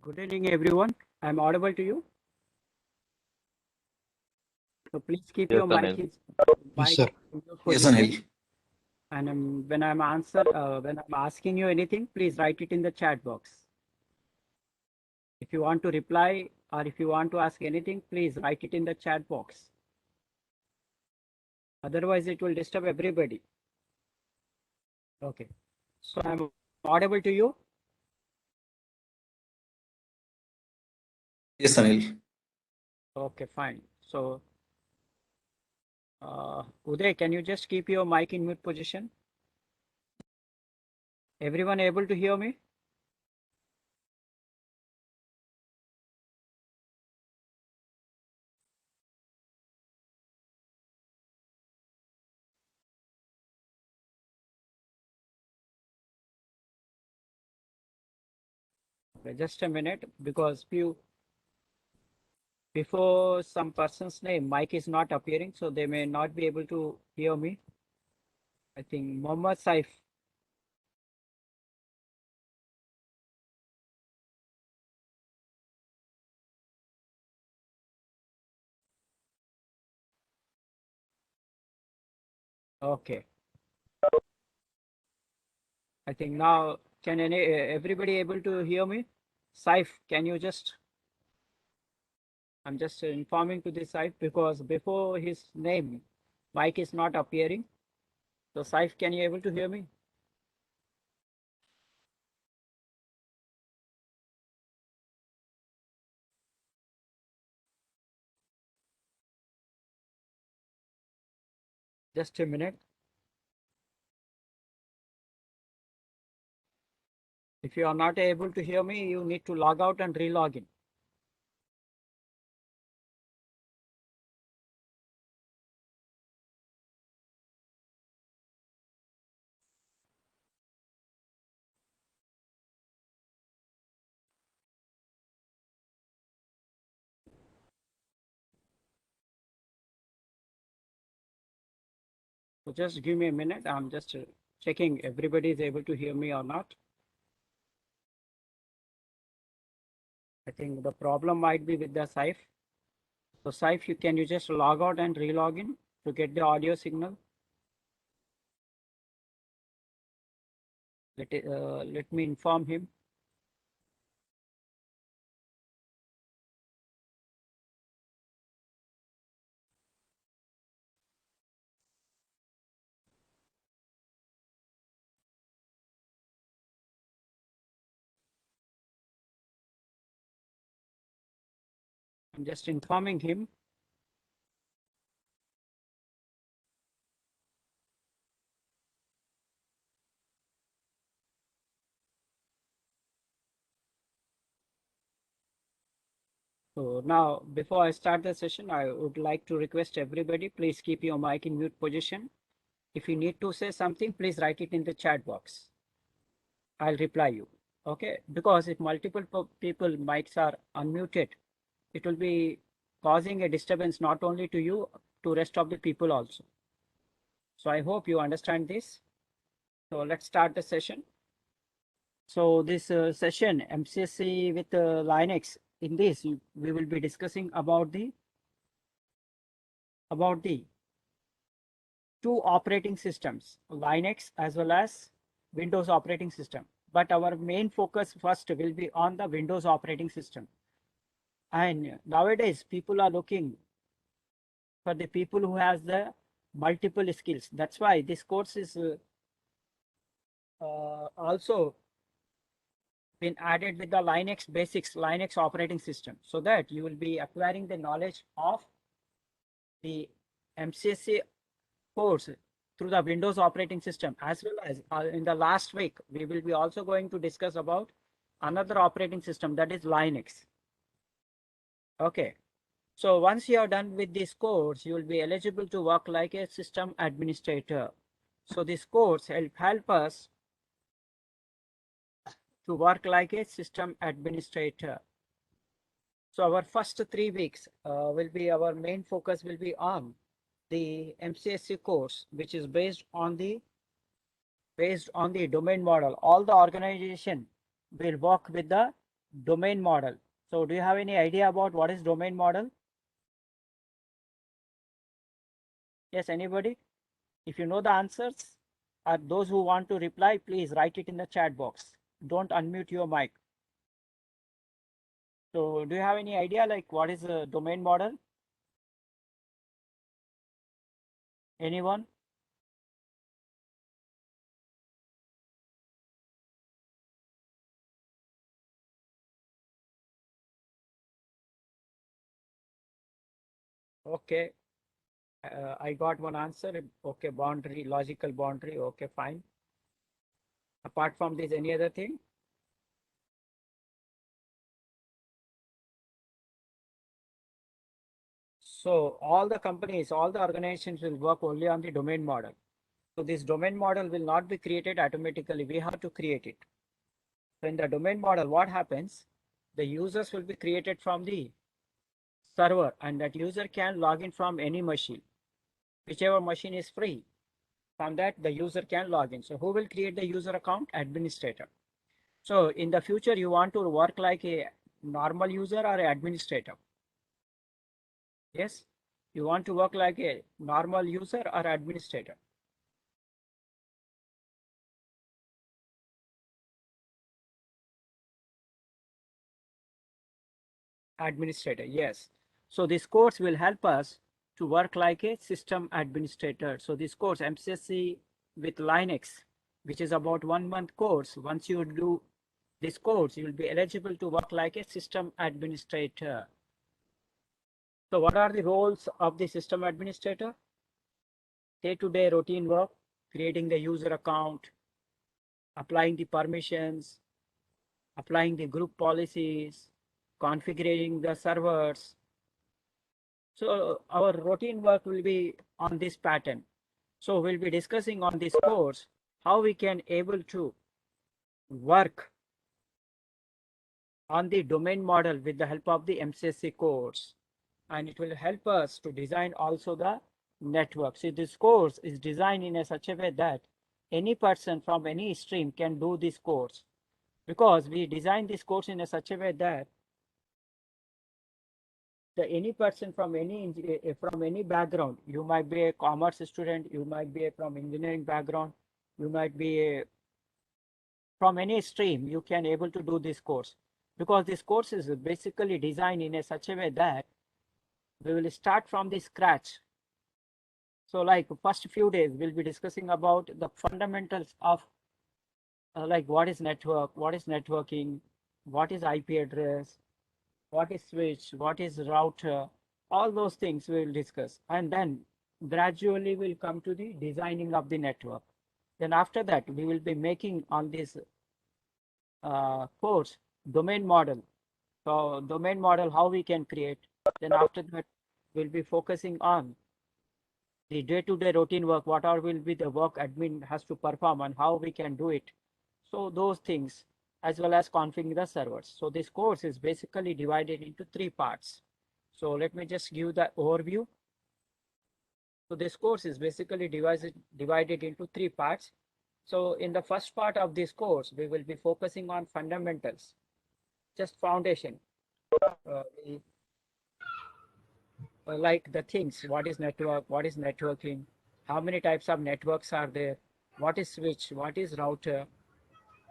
Good evening, everyone. I'm audible to you. So please keep Yes, your Anil. Yes, mic sir. in your Yes, position. Anil. And when I'm asking you anything, please write it in the chat box. If you want to reply or if you want to ask anything, please write it in the chat box. Otherwise, it will disturb everybody. Okay. So I'm audible to you. Yes, Anil. Okay, fine. So, Uday, can you just keep your mic in mute position? Everyone able to hear me? Okay, just a minute, because before some person's name, mic is not appearing, so they may not be able to hear me. I think Mohammed Saif. Okay. I think now, can everybody able to hear me? Saif, can you just, I'm just informing to this Saif because before his name, mic is not appearing. So Saif, can you able to hear me? Just a minute. If you are not able to hear me, you need to log out and re-log in. So just give me a minute. I'm just checking everybody is able to hear me or not. I think the problem might be with the Saif. So Saif, can you just log out and re-log in to get the audio signal? Let me inform him. I'm just informing him. So now, before I start the session, I would like to request everybody, please keep your mic in mute position. If you need to say something, please write it in the chat box. I'll reply you. Okay? Because if multiple people mics are unmuted, it will be causing a disturbance not only to you, to rest of the people also. So I hope you understand this. So let's start the session. So this session, MCSC with Linux, in this we will be discussing about the two operating systems, Linux as well as Windows operating system. But our main focus first will be on the Windows operating system. And nowadays people are looking for the people who has the multiple skills. That's why this course is also been added with the Linux basics, Linux operating system, so that you will be acquiring the knowledge of the MCSC course through the Windows operating system, as well as in the last week, we will be also going to discuss about another operating system, that is Linux. Okay. So once you are done with this course, you will be eligible to work like a system administrator. So this course help us to work like a system administrator. So our first 3 weeks will be, our main focus will be on the MCSC course, which is based on the domain model. All the organization will work with the domain model. So do you have any idea about what is domain model? Yes, anybody? If you know the answers, or those who want to reply, please write it in the chat box. Don't unmute your mic. So do you have any idea like what is a domain model? Anyone? Okay, I got one answer. Okay, boundary, logical boundary. Okay, fine. Apart from this, any other thing? So all the companies, all the organizations will work only on the domain model. So this domain model will not be created automatically. We have to create it. So in the domain model, what happens? The users will be created from the server, and that user can log in from any machine. Whichever machine is free, from that the user can log in. So who will create the user account? Administrator. So in the future, you want to work like a normal user or an administrator? Yes, you want to work like a normal user or administrator? Administrator, yes. So this course will help us to work like a system administrator. So this course, MCSC with Linux, which is about 1 month course. Once you do this course, you will be eligible to work like a system administrator. So what are the roles of the system administrator? Day-to-day routine work, creating the user account, applying the permissions, applying the group policies, configuring the servers. So our routine work will be on this pattern. So we'll be discussing on this course how we can able to work on the domain model with the help of the MCSC course. And it will help us to design also the network. See, this course is designed in a such a way that any person from any stream can do this course, because we designed this course in a such a way that the any person from any background, you might be a commerce student, you might be from engineering background, you might be from any stream, you can able to do this course, because this course is basically designed in a such a way that we will start from the scratch. So like first few days, we'll be discussing about the fundamentals of like what is network, what is networking, what is IP address, what is switch, what is router, all those things we will discuss. And then gradually we'll come to the designing of the network. Then after that, we will be making on this course domain model. So domain model, how we can create. Then after that, we'll be focusing on the day-to-day routine work, what are will be the work admin has to perform and how we can do it. So those things, as well as configuring the servers. So this course is basically divided into 3 parts. So let me just give the overview. So this course is basically divided into 3 parts. So in the first part of this course, we will be focusing on fundamentals, just foundation. We like the things, what is network, what is networking, how many types of networks are there, what is switch, what is router,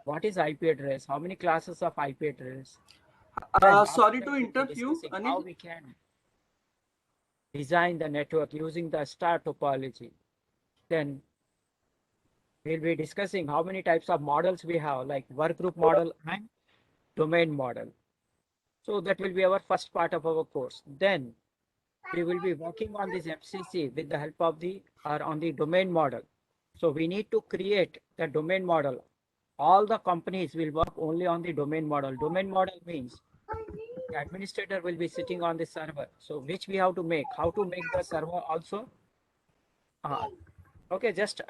what is IP address, how many classes of IP address. Then after Sorry that, to we'll be interrupt you, discussing how Anil. we can design the network using the star topology. Then we'll be discussing how many types of models we have, like work group model and domain model. So that will be our first part of our course. Then we will be working on this MCC with the help of the or on the domain model. So we need to create the domain model. All the companies will work only on the domain model. Domain model means the administrator will be sitting on the server. So which we have to make. How to make the server also? Uh, okay, just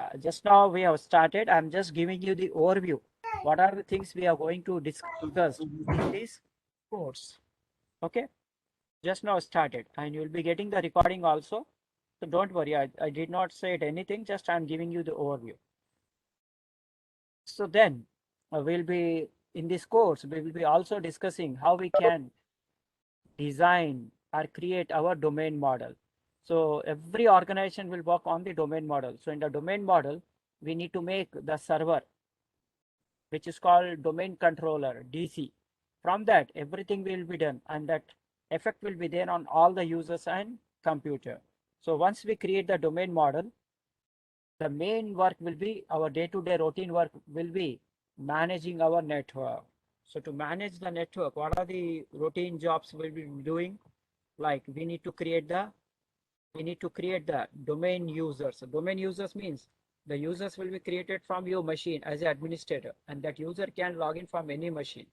now we have started. I'm just giving you the overview. What are the things we are going to discuss in this course? Okay, just now started, and you'll be getting the recording also. So don't worry, I did not say anything, just I'm giving you the overview. So then we'll be in this course, we will be also discussing how we can design or create our domain model. So every organization will work on the domain model. So in the domain model, we need to make the server, which is called domain controller, DC. From that, everything will be done, and that effect will be there on all the users and computer. So once we create the domain model, the main work will be our day-to-day routine work will be managing our network. So to manage the network, what are the routine jobs we'll be doing? Like we need to create the domain users. So domain users means the users will be created from your machine as an administrator, and that user can log in from any machine.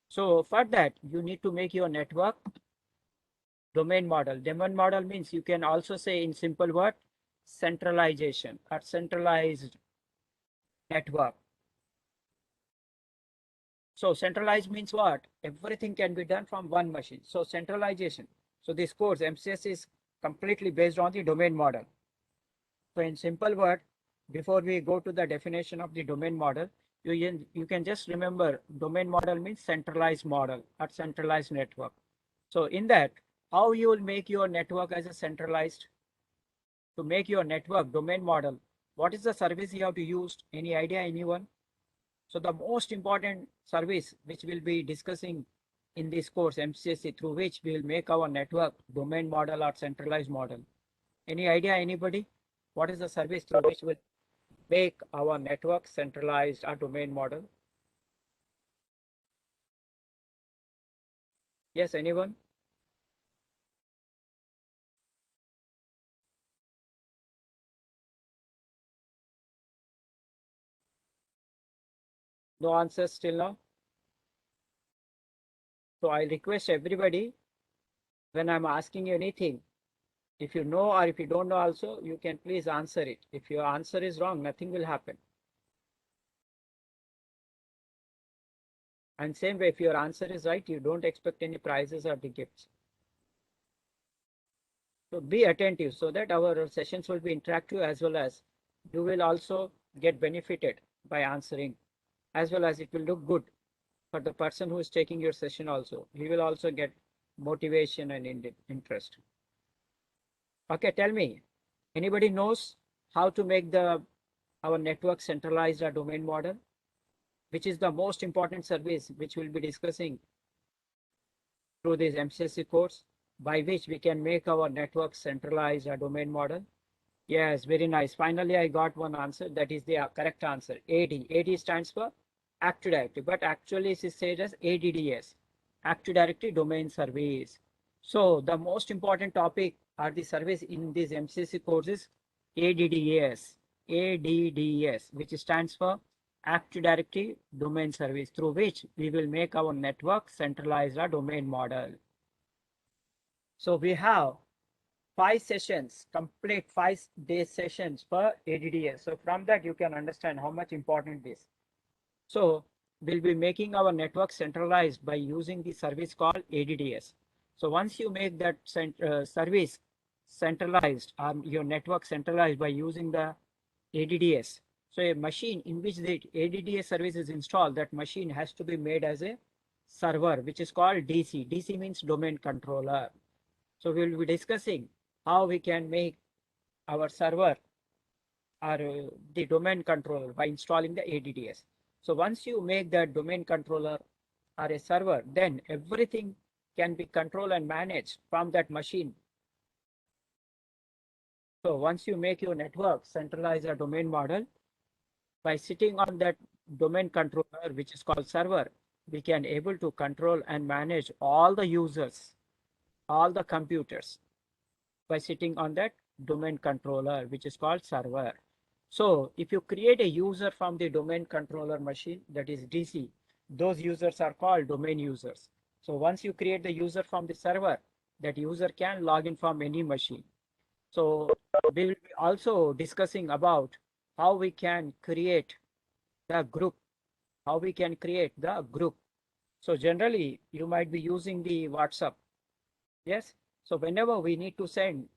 So for that, you need to make your network domain model. Domain model means you can also say in simple word, centralization or centralized network. So centralized means what? Everything can be done from one machine. So centralization. So this course MCS is completely based on the domain model. So in simple word, before we go to the definition of the domain model, you can just remember domain model means centralized model or centralized network. So in that, how you will make your network as a centralized? To make your network domain model, what is the service you have to use? Any idea, anyone? So the most important service which we'll be discussing in this course MCSE, through which we will make our network domain model or centralized model. Any idea, anybody? What is the service through which will make our network centralized or domain model? Yes, anyone? No answers till now. So I request everybody, when I'm asking you anything, if you know or if you don't know also, you can please answer it. If your answer is wrong, nothing will happen. And same way, if your answer is right, you don't expect any prizes or the gifts. So be attentive so that our sessions will be interactive, as well as you will also get benefited by answering, as well as it will look good for the person who is taking your session also. He will also get motivation and interest. Okay, tell me, anybody knows how to make our network centralized or domain model, which is the most important service which we'll be discussing through this MCSE course, by which we can make our network centralized or domain model? Yes, very nice. Finally, I got one answer. That is the correct answer. AD. AD stands for Active Directory, but actually it is said as ADDS, Active Directory Domain Service. So the most important topic or the service in this MCSE course is ADDS, ADDS, which stands for Active Directory Domain Service, through which we will make our network centralized or domain model. So we have 5 sessions, complete 5-day sessions for ADDS. So from that, you can understand how much important this. So we'll be making our network centralized by using the service called ADDS. So once you make that service centralized, your network centralized by using the ADDS, so a machine in which the ADDS service is installed, that machine has to be made as a server, which is called DC. DC means domain controller. So we'll be discussing how we can make our server or the domain controller by installing the ADDS. So once you make that domain controller or a server, then everything can be controlled and managed from that machine. So once you make your network centralize a domain model, by sitting on that domain controller, which is called server, we can able to control and manage all the users, all the computers, by sitting on that domain controller, which is called server. So if you create a user from the domain controller machine, that is DC, those users are called domain users. So once you create the user from the server, that user can log in from any machine. So we will be also discussing about how we can create the group, how we can create the group. So generally, you might be using the WhatsApp. Yes. So whenever we need to send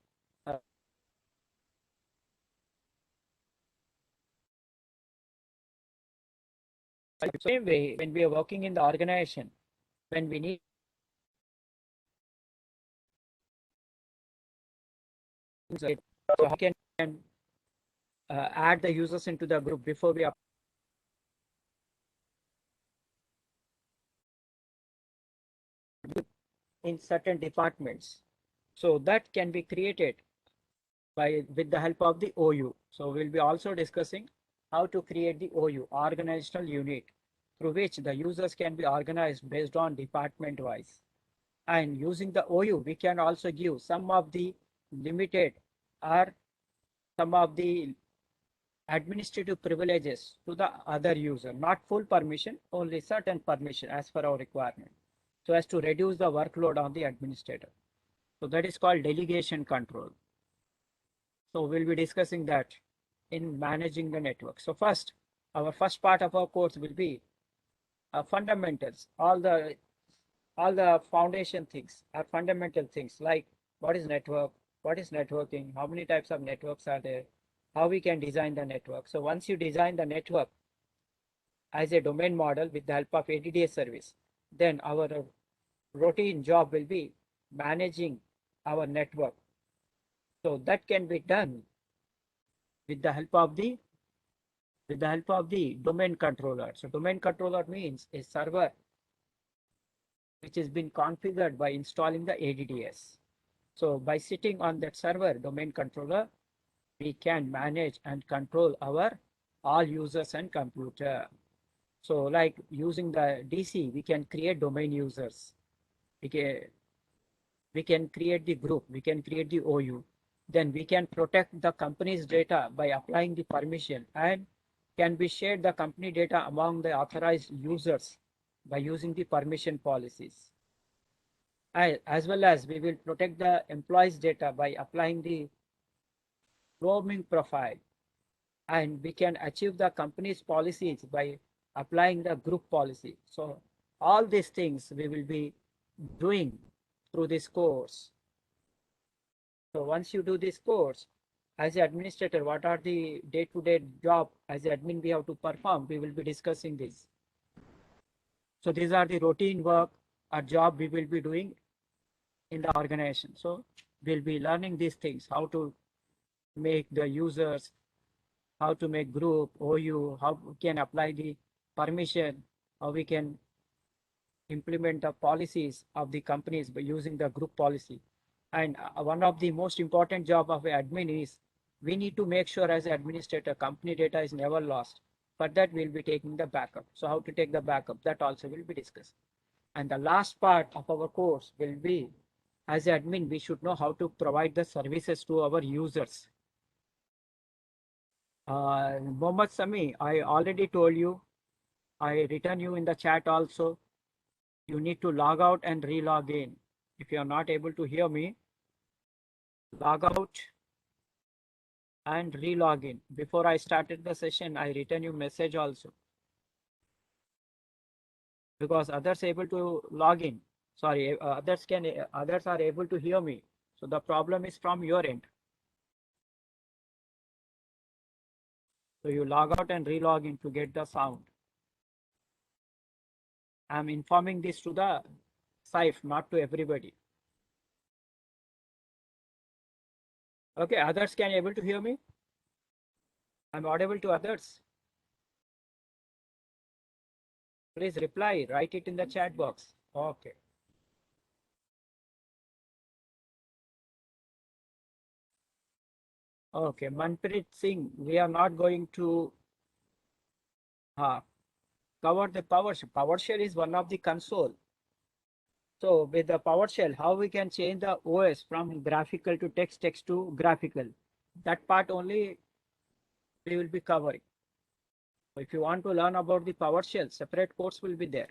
Same way, when we are working in the organization, when we need, so how can add the users into the group before we in certain departments. So that can be created by with the help of the OU. So we'll be also discussing how to create the OU, organizational unit, through which the users can be organized based on department wise. And using the OU, we can also give some of the limited or some of the administrative privileges to the other user, not full permission, only certain permission as per our requirement, so as to reduce the workload on the administrator. So that is called delegation control. So we'll be discussing that in managing the network. So first, our first part of our course will be fundamentals, all the foundation things are fundamental things like what is network, what is networking, how many types of networks are there, how we can design the network. So once you design the network as a domain model with the help of ADDS service, then our routine job will be managing our network. So that can be done with the help of the domain controller. So domain controller means a server which has been configured by installing the ADDS. So by sitting on that server domain controller, we can manage and control our all users and computer. So like using the DC, we can create domain users. We can create the group, we can create the OU. Then we can protect the company's data by applying the permission and can be shared the company data among the authorized users by using the permission policies. As well as we will protect the employees' data by applying the roaming profile, and we can achieve the company's policies by applying the group policy. So all these things we will be doing through this course. So once you do this course, as an administrator, what are the day-to-day job as an admin we have to perform? We will be discussing this. So these are the routine work or job we will be doing in the organization. So we'll be learning these things, how to make the users, how to make group, OU, how we can apply the permission, how we can implement the policies of the companies by using the group policy. And one of the most important job of an admin is we need to make sure as an administrator, company data is never lost. For that, we'll be taking the backup. So how to take the backup, that also will be discussed. And the last part of our course will be, as an admin, we should know how to provide the services to our users. Mohammad Sami, I already told you, I written you in the chat also. You need to log out and re-log in. If you are not able to hear me, log out and re-log in. Before I started the session, I written you message also. Because others able to log in. Sorry, others are able to hear me. So the problem is from your end. So you log out and re-log in to get the sound. I'm informing this to the SAIF, not to everybody. Okay, others can able to hear me? I'm audible to others. Please reply, write it in the chat box. Okay. Okay, Manpreet Singh, we are not going to cover the PowerShell. PowerShell is one of the console. So with the PowerShell, how we can change the OS from graphical to text, text to graphical. That part only we will be covering. If you want to learn about the PowerShell, separate course will be there.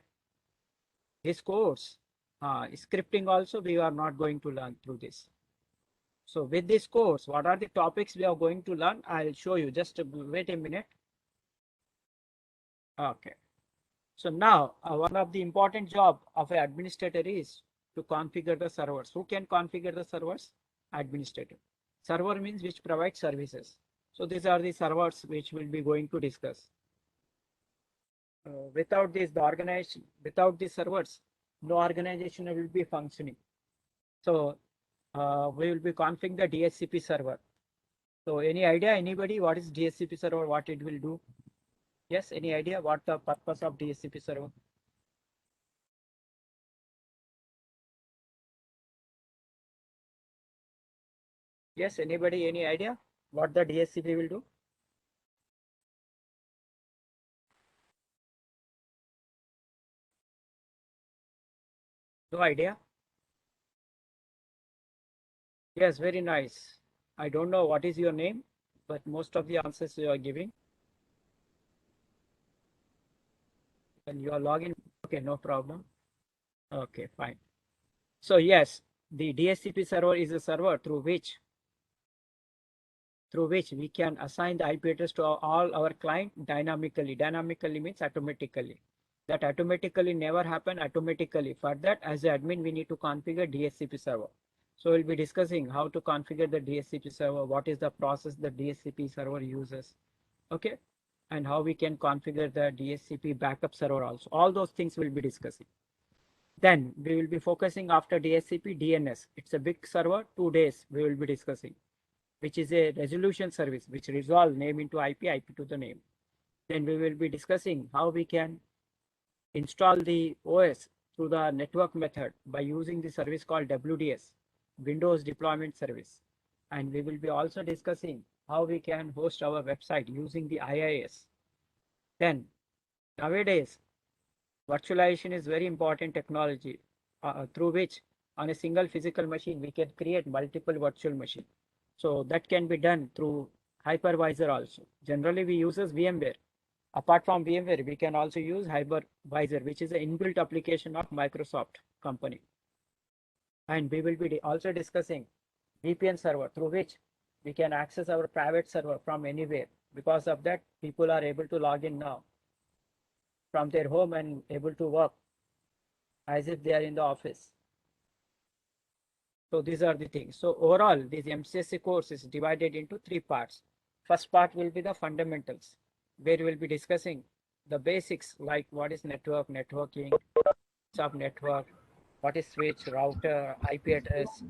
This course, scripting also, we are not going to learn through this. So with this course, what are the topics we are going to learn? I'll show you. Just wait a minute. Okay. So now one of the important job of an administrator is to configure the servers. Who can configure the servers? Administrator. Server means which provides services. So these are the servers which we'll be going to discuss. without this, the organization, without these servers, no organization will be functioning. So we will be configuring the DHCP server. So any idea, anybody, what is DHCP server, what it will do? Yes, any idea what the purpose of DHCP server? Yes, anybody, any idea what the DHCP will do? No idea? Yes, very nice. I don't know what is your name, but most of the answers you are giving. And you are logging. Okay, no problem. Okay, fine. So yes, the DHCP server is a server through which we can assign the IP address to all our client dynamically. Dynamically means automatically. That automatically never happen automatically. For that, as an admin, we need to configure DHCP server. So we'll be discussing how to configure the DHCP server, what is the process the DHCP server uses, okay, and how we can configure the DHCP backup server also. All those things we'll be discussing. Then we will be focusing after DHCP DNS. It's a big server, 2 days we will be discussing, which is a resolution service which resolve name into IP, IP to the name. Then we will be discussing how we can install the OS through the network method by using the service called WDS, Windows Deployment Service. And we will be also discussing how we can host our website using the IIS. Then nowadays, virtualization is very important technology through which on a single physical machine, we can create multiple virtual machines. So that can be done through hypervisor also. Generally, we use VMware. Apart from VMware, we can also use Hypervisor, which is an inbuilt application of Microsoft company. And we will be also discussing VPN server through which we can access our private server from anywhere. Because of that, people are able to log in now from their home and able to work as if they are in the office. So these are the things. So overall, this MCSE course is divided into 3 parts. First part will be the fundamentals, where we will be discussing the basics like what is network, networking, sub network, what is switch, router, IP address,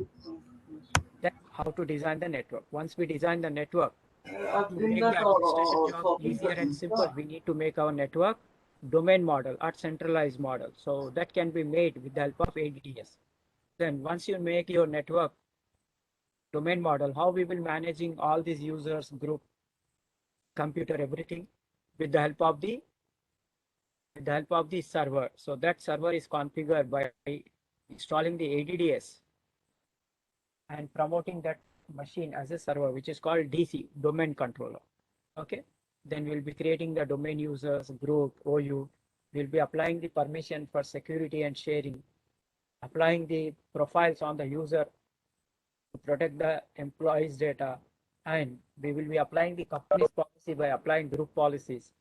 then how to design the network. Once we design the network, to make the administration job easier and simple, we need to make our network domain model or centralized model. So that can be made with the help of ADDS. Then once you make your network domain model, how we will managing all these users, group, computer, everything with the help of the server. So that server is configured by installing the ADDS and promoting that machine as a server, which is called DC, domain controller. Okay. Then we'll be creating the domain users, group, OU. We'll be applying the permission for security and sharing, applying the profiles on the user to protect the employees' data, and we will be applying the company's policy by applying group policies.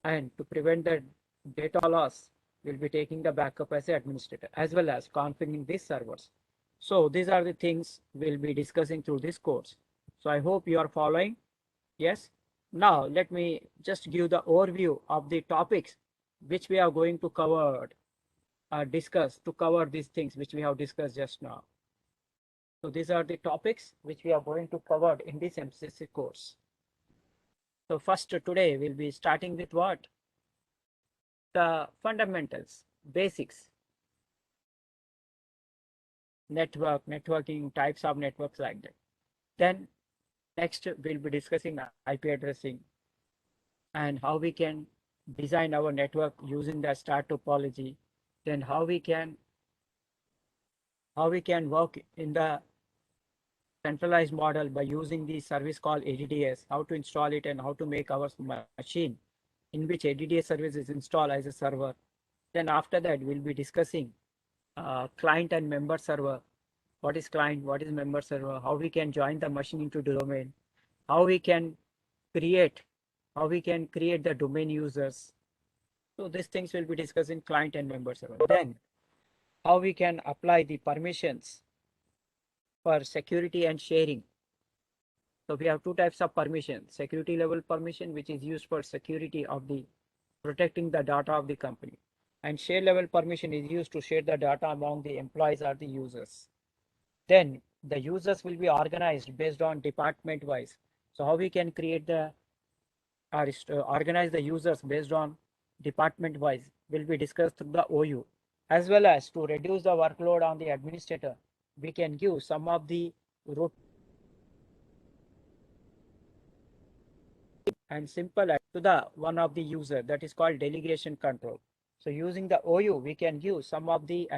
And to prevent the data loss, we'll be taking the backup as an administrator, as well as configuring these servers. So these are the things we'll be discussing through this course. So I hope you are following. Yes. Now let me just give the overview of the topics which we are going to cover, discuss to cover these things which we have discussed just now. So these are the topics which we are going to cover in this MCSE course. So first today we'll be starting with what? The fundamentals, basics, network, networking, types of networks like that. Then next we'll be discussing IP addressing and how we can design our network using the star topology. Then how we can work in the centralized model by using the service called ADDS, how to install it and how to make our machine in which ADDS service is installed as a server. Then after that, we'll be discussing client and member server. What is client? What is member server? How we can join the machine into the domain? How we can create the domain users. So these things will be discussing client and member server. Then how we can apply the permissions for security and sharing. So we have 2 types of permission: security level permission, which is used for security of the protecting the data of the company. And share level permission is used to share the data among the employees or the users. Then the users will be organized based on department wise. So how we can create the or organize the users based on department wise will be discussed through the OU. As well as to reduce the workload on the administrator, we can give some of the root and simple to the one of the user, that is called delegation control. So using the OU, we can give some of the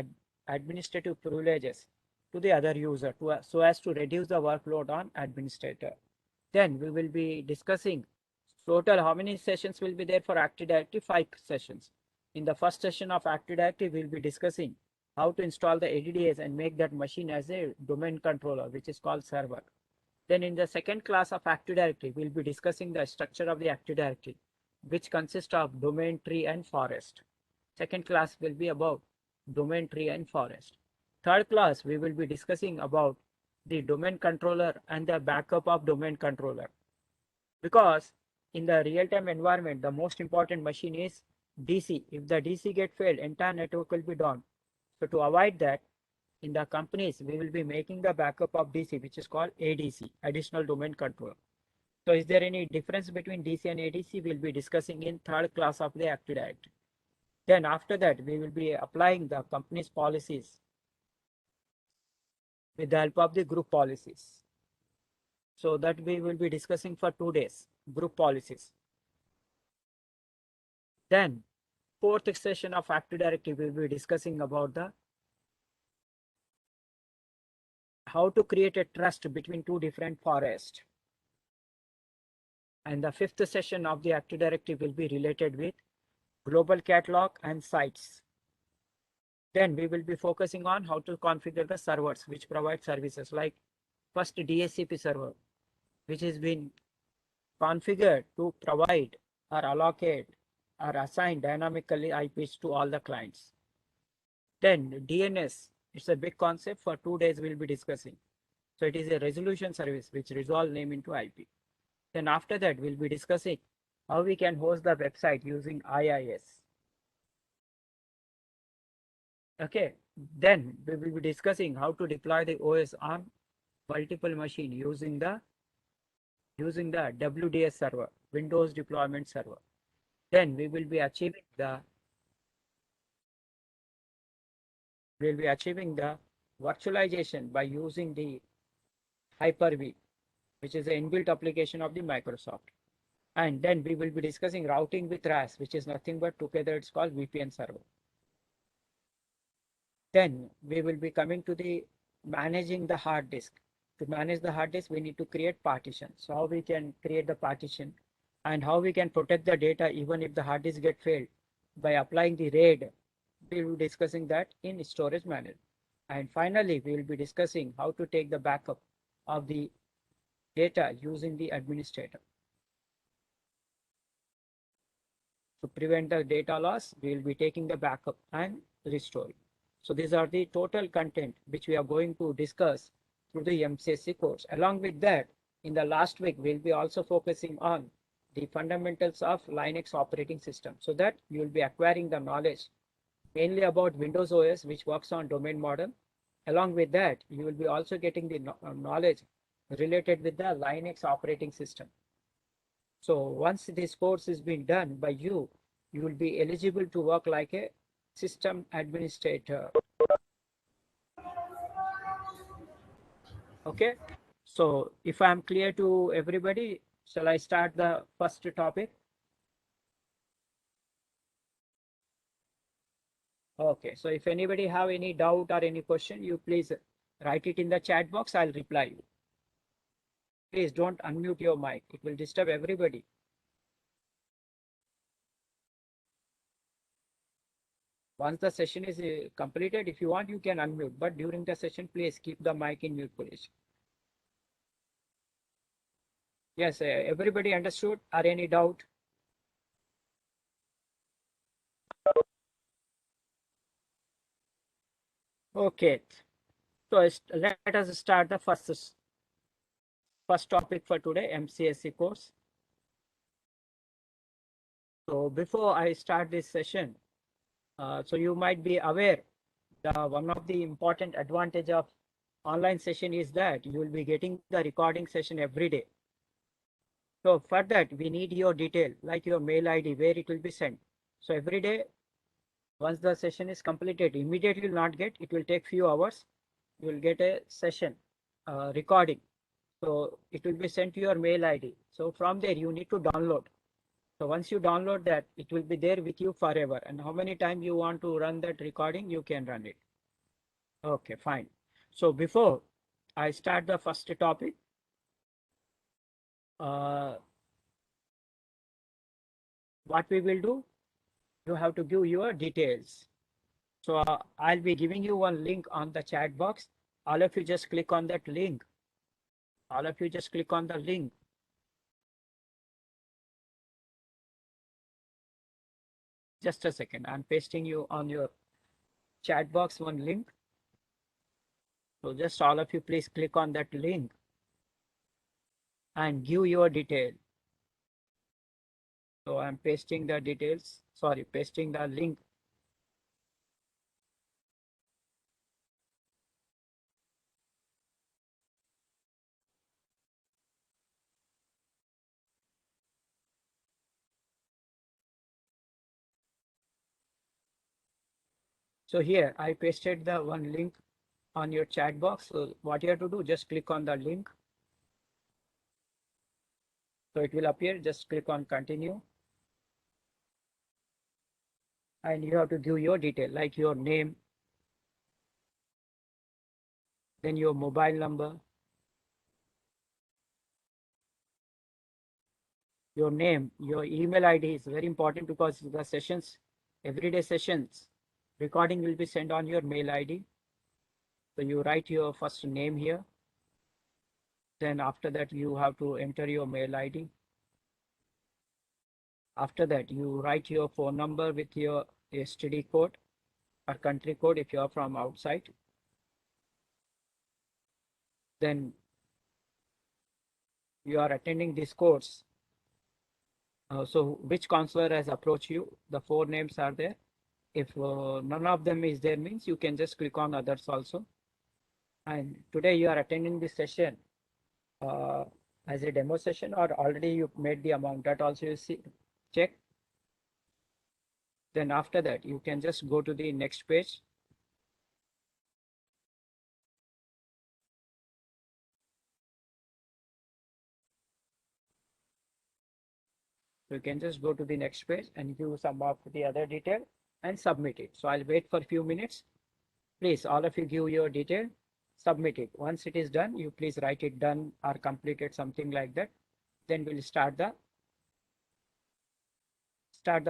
administrative privileges to the other user so as to reduce the workload on administrator. Then we will be discussing total how many sessions will be there for Active Directory. 5 sessions. In the first session of Active Directory, we will be discussing how to install the ADDS and make that machine as a domain controller, which is called server. Then in the second class of Active Directory, we'll be discussing the structure of the Active Directory, which consists of domain, tree, and forest. Second class will be about domain, tree, and forest. Third class, we will be discussing about the domain controller and the backup of domain controller. Because in the real-time environment, the most important machine is DC. If the DC get failed, entire network will be down. So to avoid that, in the companies, we will be making the backup of DC, which is called ADC, Additional Domain Control. So is there any difference between DC and ADC? We'll be discussing in third class of the Active Directory. Then after that, we will be applying the company's policies with the help of the group policies. So that we will be discussing for 2 days, group policies. Then fourth session of Active Directory, we will be discussing about the how to create a trust between 2 different forests. And the fifth session of the Active Directory will be related with global catalog and sites. Then we will be focusing on how to configure the servers which provide services, like first DHCP server, which has been configured to provide or allocate or assign dynamically IPs to all the clients. Then DNS, it's a big concept. For 2 days we'll be discussing. So it is a resolution service which resolve name into IP. Then after that, we'll be discussing how we can host the website using IIS. Okay, then we will be discussing how to deploy the OS on multiple machine using the WDS server, Windows Deployment Server. Then we will be achieving the virtualization by using the Hyper-V, which is an inbuilt application of the Microsoft. And then we will be discussing routing with RAS, which is nothing but together it's called VPN server. Then we will be coming to the managing the hard disk. To manage the hard disk, we need to create partition. So how we can create the partition and how we can protect the data even if the hard disk get failed by applying the RAID. We will be discussing that in storage manager. And finally, we will be discussing how to take the backup of the data using the administrator. To prevent the data loss, we will be taking the backup and restoring. So these are the total content which we are going to discuss through the MCSE course. Along with that, in the last week, we'll be also focusing on the fundamentals of Linux operating system, so that you will be acquiring the knowledge mainly about Windows OS, which works on domain model. Along with that, you will be also getting the knowledge related with the Linux operating system. So once this course is being done by you, you will be eligible to work like a system administrator. Okay, so if I'm clear to everybody, shall I start the first topic? Okay, so if anybody have any doubt or any question, you please write it in the chat box. I'll reply you. Please don't unmute your mic. It will disturb everybody. Once the session is completed, if you want, you can unmute. But during the session, please keep the mic in mute position. Yes, everybody understood? Or any doubt? Okay, so let us start the first topic for today, MCSE course. So before I start this session, so you might be aware one of the important advantage of online session is that you will be getting the recording session every day. So for that, we need your detail, like your mail ID, where it will be sent. So every day, once the session is completed, immediately you will not get, it will take few hours. You will get a session recording. So it will be sent to your mail ID. So from there, you need to download. So once you download that, it will be there with you forever. And how many times you want to run that recording, you can run it. Okay, fine. So before I start the first topic, uh, what we will do, you have to give your details. So I'll be giving you one link on the chat box. All of you just click on that link. All of you just click on the link. Just a second. I'm pasting you on your chat box one link. So just all of you please click on that link and give your detail. So I'm pasting the details. Sorry, pasting the link. So here I pasted the one link on your chat box. So what you have to do, just click on the link. So it will appear, just click on continue. And you have to give your detail, like your name, then your mobile number, your name, your email ID is very important because the sessions, everyday sessions, recording will be sent on your mail ID. So you write your first name here. Then after that, you have to enter your mail ID. After that, you write your phone number with your STD code or country code if you are from outside. Then you are attending this course. So which counselor has approached you? The four names are there. If none of them is there, means you can just click on others also. And today you are attending this session uh, as a demo session, or already you made the amount, that also you see, check. Then after that, you can just go to the next page. You can just go to the next page and give some of the other detail and submit it. So I'll wait for a few minutes. Please, all of you give your detail, submit it. Once it is done, you please write it done or completed, something like that. Then we'll start the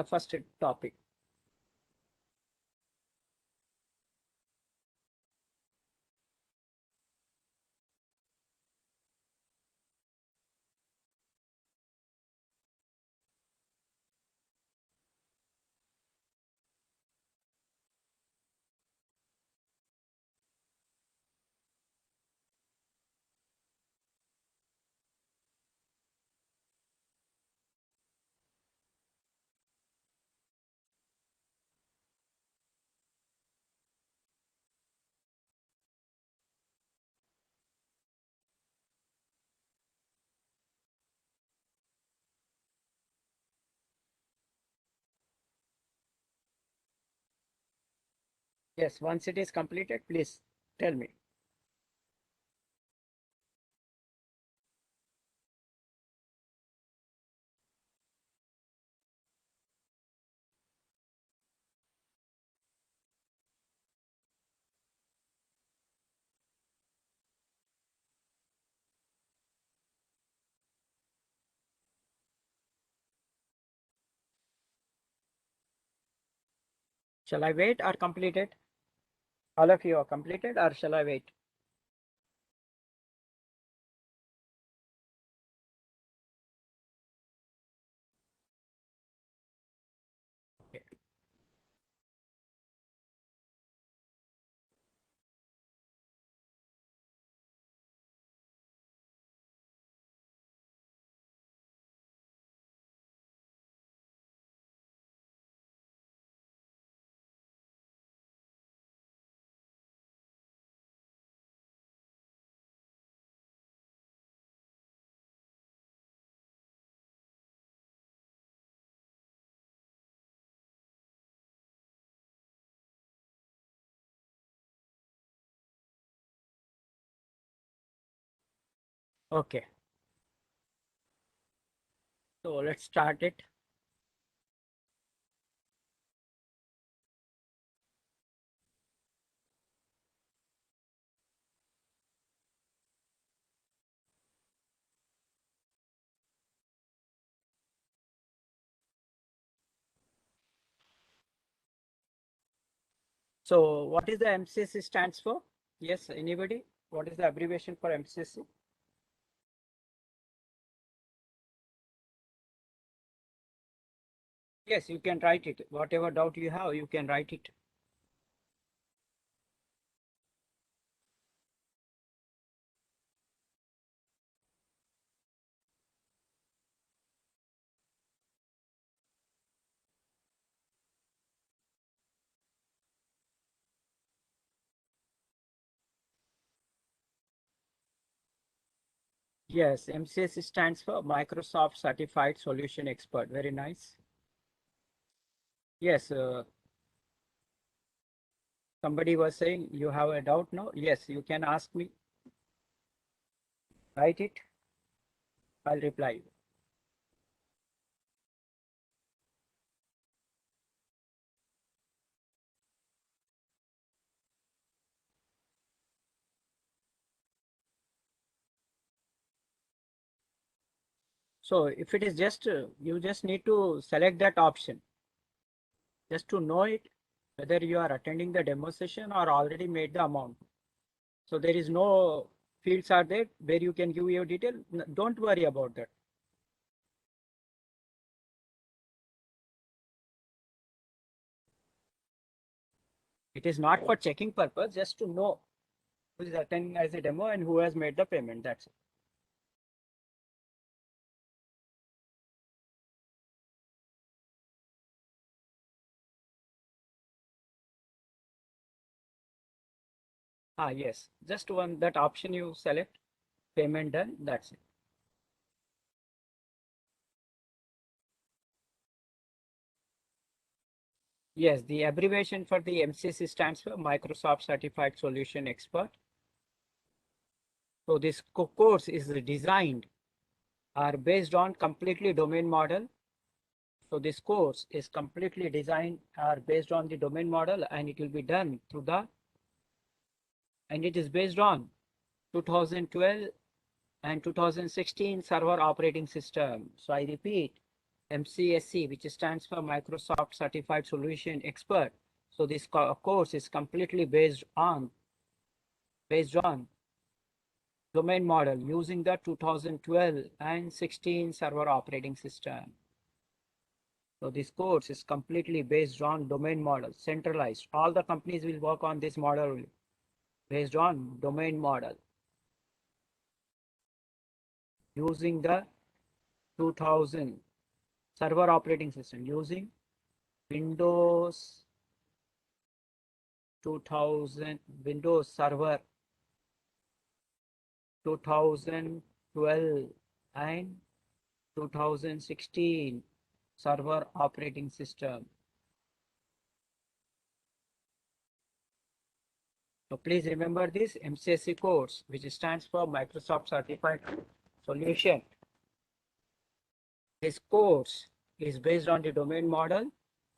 first topic. Yes, once it is completed, please tell me. Shall I wait or complete it? All of you are completed or shall I wait? Okay. Okay. So let's start it. So what is the MCSC stands for? Yes, anybody? What is the abbreviation for MCSC? Yes, you can write it. Whatever doubt you have, you can write it. Yes, MCSC stands for Microsoft Certified Solution Expert. Very nice. Yes, somebody was saying you have a doubt now. Yes, you can ask me. Write it. I'll reply. So if it is just, you just need to select that option just to know it, whether you are attending the demo session or already made the amount. So there is no fields are there where you can give your detail. Don't worry about that. It is not for checking purpose, just to know who is attending as a demo and who has made the payment. That's it. Ah, yes. Just one that option you select, payment done. That's it. Yes, the abbreviation for the MCC stands for Microsoft Certified Solution Expert. So this course is designed are based on completely domain model. So this course is completely designed are based on the domain model, and it will be done through the, and it is based on 2012 and 2016 server operating system. So I repeat, MCSC, which stands for Microsoft Certified Solution Expert. So this course is completely based on domain model using the 2012 and 16 server operating system. So this course is completely based on domain model, centralized. All the companies will work on this model based on domain model using the 2000 server operating system, using Windows 2000, Windows Server 2012 and 2016 server operating system. So please remember this MCSC course, which stands for Microsoft Certified Solution. This course is based on the domain model,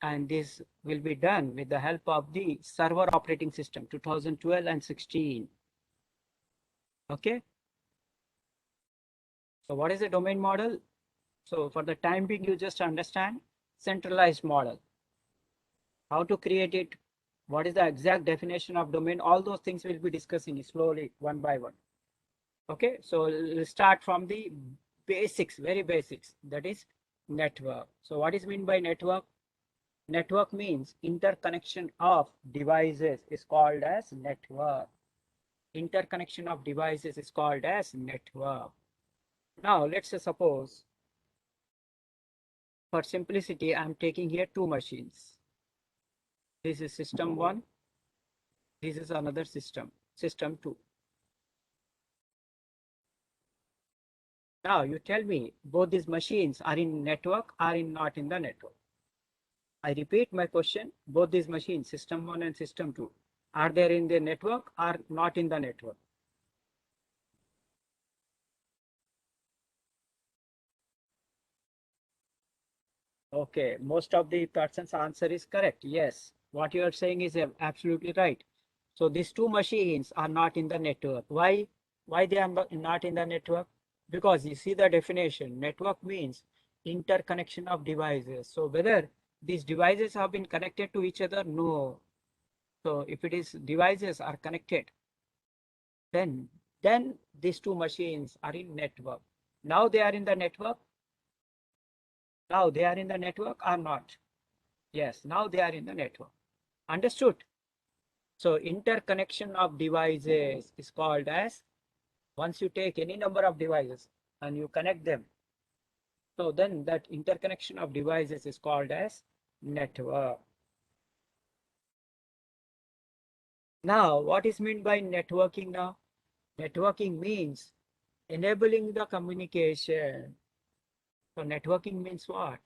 and this will be done with the help of the server operating system 2012 and 16. Okay. So what is a domain model? So for the time being, you just understand centralized model, how to create it, what is the exact definition of domain, all those things we'll be discussing slowly one by one. Okay, so we'll start from the basics, very basics, that is network. So what is meant by network? Network means interconnection of devices is called as network. Interconnection of devices is called as network. Now let's say suppose, for simplicity, I'm taking here two machines. This is system one, this is another system, system two. Now you tell me both these machines are in network or not in the network. I repeat my question, both these machines, system one and system two, are they in the network or not in the network? Okay, most of the person's answer is correct. Yes, what you are saying is absolutely right. So these two machines are not in the network. Why? Why they are not in the network? Because you see the definition. Network means interconnection of devices. So whether these devices have been connected to each other? No. So if it is devices are connected, then then these two machines are in network. Now they are in the network. Now they are in the network or not? Yes, now they are in the network. Understood? So interconnection of devices is called as, once you take any number of devices and you connect them, so then that interconnection of devices is called as network. Now, what is meant by networking now? Networking means enabling the communication. So networking means what?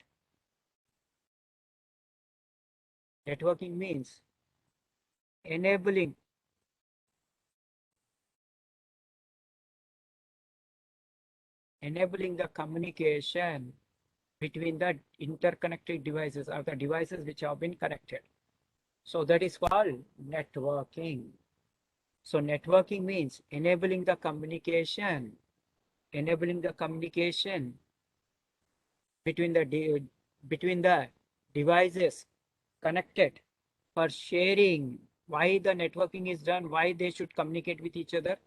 Networking means enabling the communication between the interconnected devices or the devices which have been connected. So that is called networking. So networking means enabling the communication between the devices connected for sharing. Why the networking is done? Why they should communicate with each other?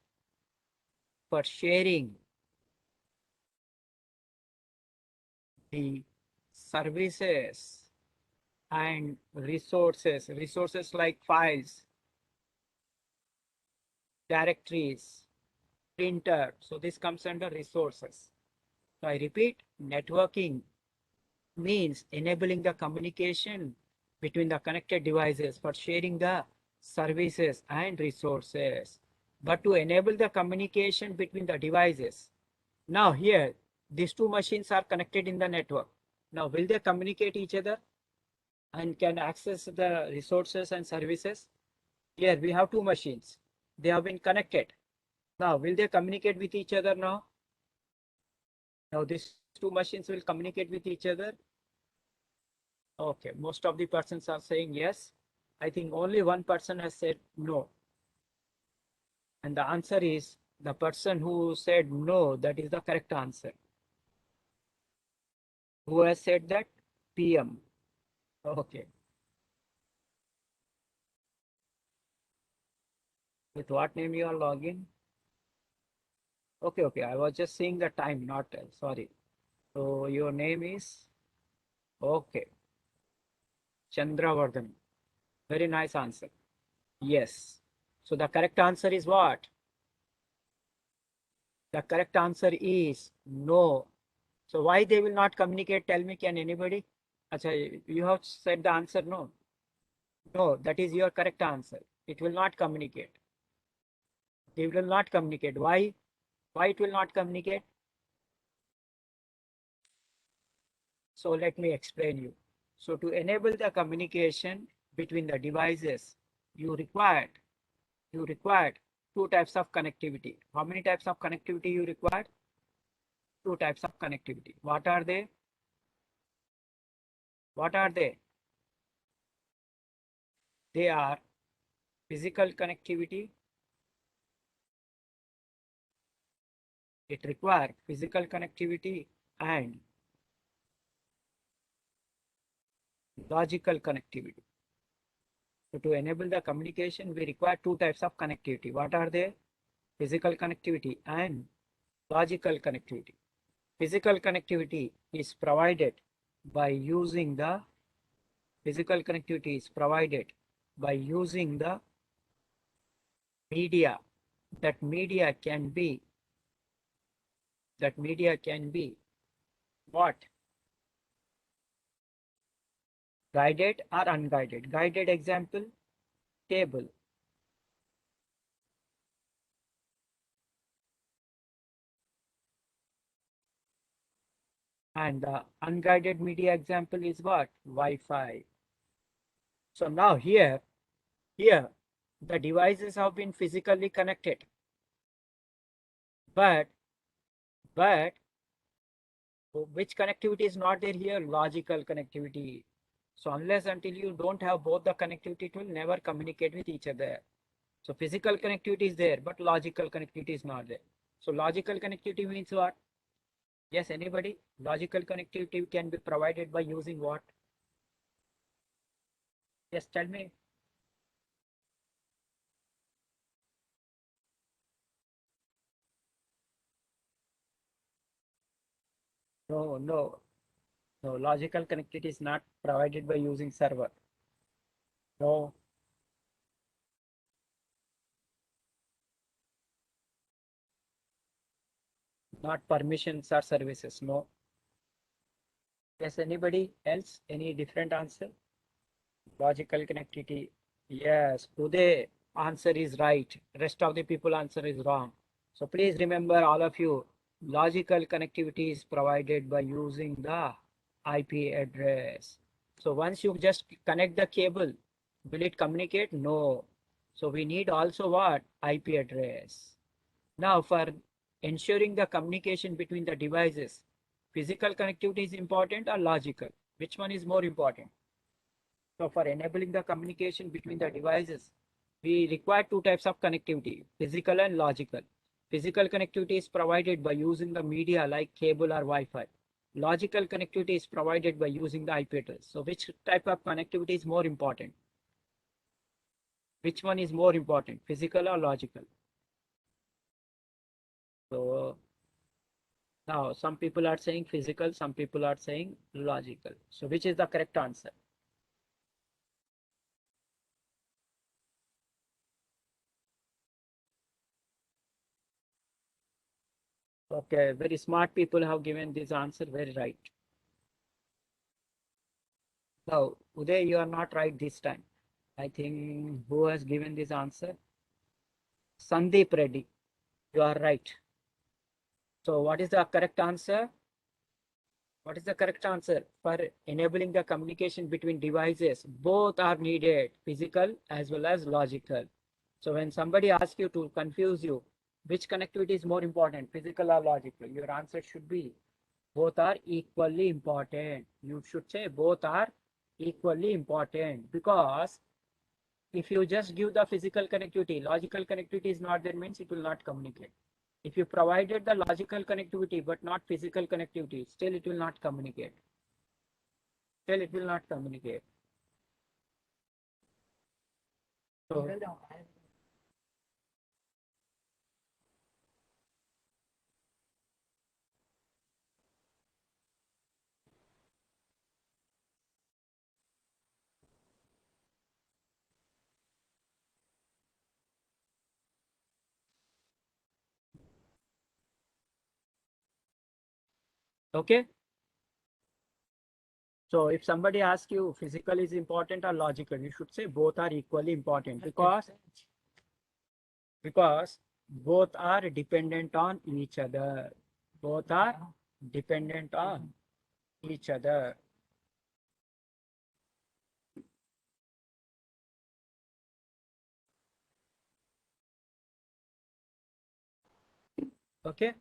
For sharing the services and resources like files, directories, printer. So this comes under resources. So I repeat, networking means enabling the communication between the connected devices for sharing the services and resources. But to enable the communication between the devices, now here, these two machines are connected in the network. Now, will they communicate each other and can access the resources and services? Here, we have two machines. They have been connected. Now, will they communicate with each other now? Now, these two machines will communicate with each other. Okay, most of the persons are saying yes. I think only one person has said no. And the answer is the person who said no, that is the correct answer. Who has said that? PM. Okay. With what name you are logging? Okay, okay. I was just seeing the time, not sorry. So your name is okay. Chandravardhan. Very nice answer. Yes. So the correct answer is what? The correct answer is no. So why they will not communicate? Tell me, can anybody? Achha, you have said the answer no. No, that is your correct answer. It will not communicate. They will not communicate. Why? Why it will not communicate? So let me explain you. So to enable the communication between the devices, you required two types of connectivity. How many types of connectivity you required? Two types of connectivity. What are they? What are they? They are physical connectivity. It requires physical connectivity and logical connectivity. So to enable the communication, we require two types of connectivity. What are they? Physical connectivity and logical connectivity. Physical connectivity is provided by using the media. That media can be what? Guided or unguided. Guided example, table. And the unguided media example is what? Wi-Fi. So now here, the devices have been physically connected, but but So which connectivity is not there here? Logical connectivity. So unless until you don't have both the connectivity, it will never communicate with each other. So physical connectivity is there, but logical connectivity is not there. So logical connectivity means what? Yes, anybody? Logical connectivity can be provided by using what? Yes, tell me. No, no, no. Logical connectivity is not provided by using server. No, not permissions or services. No. Yes, anybody else? Any different answer? Logical connectivity. Yes, today answer is right. Rest of the people answer is wrong. So please remember all of you, logical connectivity is provided by using the IP address. So once you just connect the cable, will it communicate? No. So we need also what? IP address. Now for ensuring the communication between the devices, physical connectivity is important or logical? Which one is more important? So for enabling the communication between the devices, we require two types of connectivity, physical and logical. Physical connectivity is provided by using the media like cable or Wi-Fi. Logical connectivity is provided by using the IP address. So which type of connectivity is more important? Which one is more important, physical or logical? So now some people are saying physical, some people are saying logical. So which is the correct answer? Okay, very smart people have given this answer very right. No, Uday, you are not right this time. I think who has given this answer? Sandeep Reddy. You are right. So what is the correct answer? What is the correct answer? For enabling the communication between devices, both are needed, physical as well as logical. So when somebody asks you to confuse you, which connectivity is more important, physical or logical? Your answer should be both are equally important. You should say both are equally important because if you just give the physical connectivity, logical connectivity is not there means it will not communicate. If you provided the logical connectivity but not physical connectivity, still it will not communicate. Still it will not communicate. So, okay. So if somebody asks you physical is important or logical, you should say both are equally important because both are dependent on each other. Both are dependent on each other. Okay.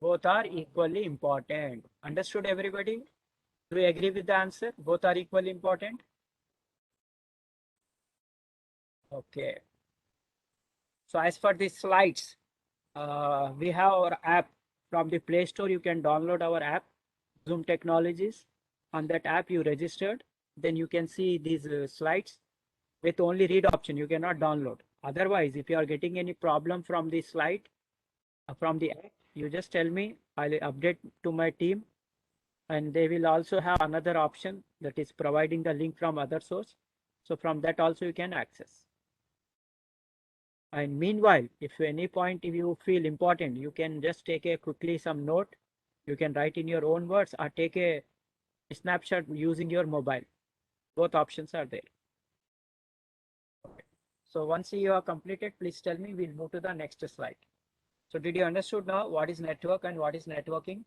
Both are equally important. Understood, everybody? Do you agree with the answer? Both are equally important. Okay. So as for the slides, we have our app from the Play Store. You can download our app, Zoom Technologies. On that app, you registered. Then you can see these slides with only read option. You cannot download. Otherwise, if you are getting any problem from the slide, from the app, you just tell me. I'll update to my team and they will also have another option that is providing the link from other source. So from that also you can access. And meanwhile, if at any point if you feel important, you can just take a quickly some note. You can write in your own words or take a snapshot using your mobile. Both options are there. Okay. So once you are completed, please tell me. We'll move to the next slide. So did you understood now what is network and what is networking?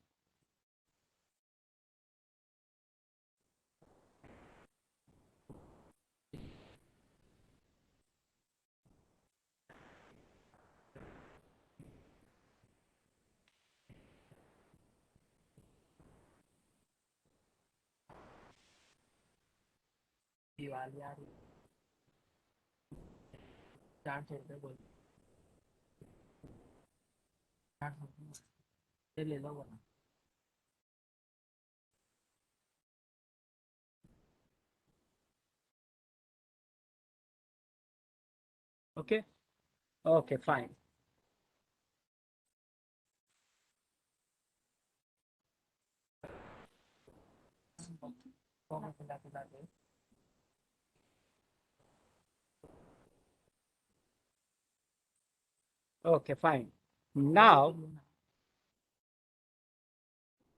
Diwali आ रही 400 रुपये बोल 400 ले लो वरना Okay. Okay, fine. कौन खिला खिला दे Okay, fine. वही Now, पिल्लू ना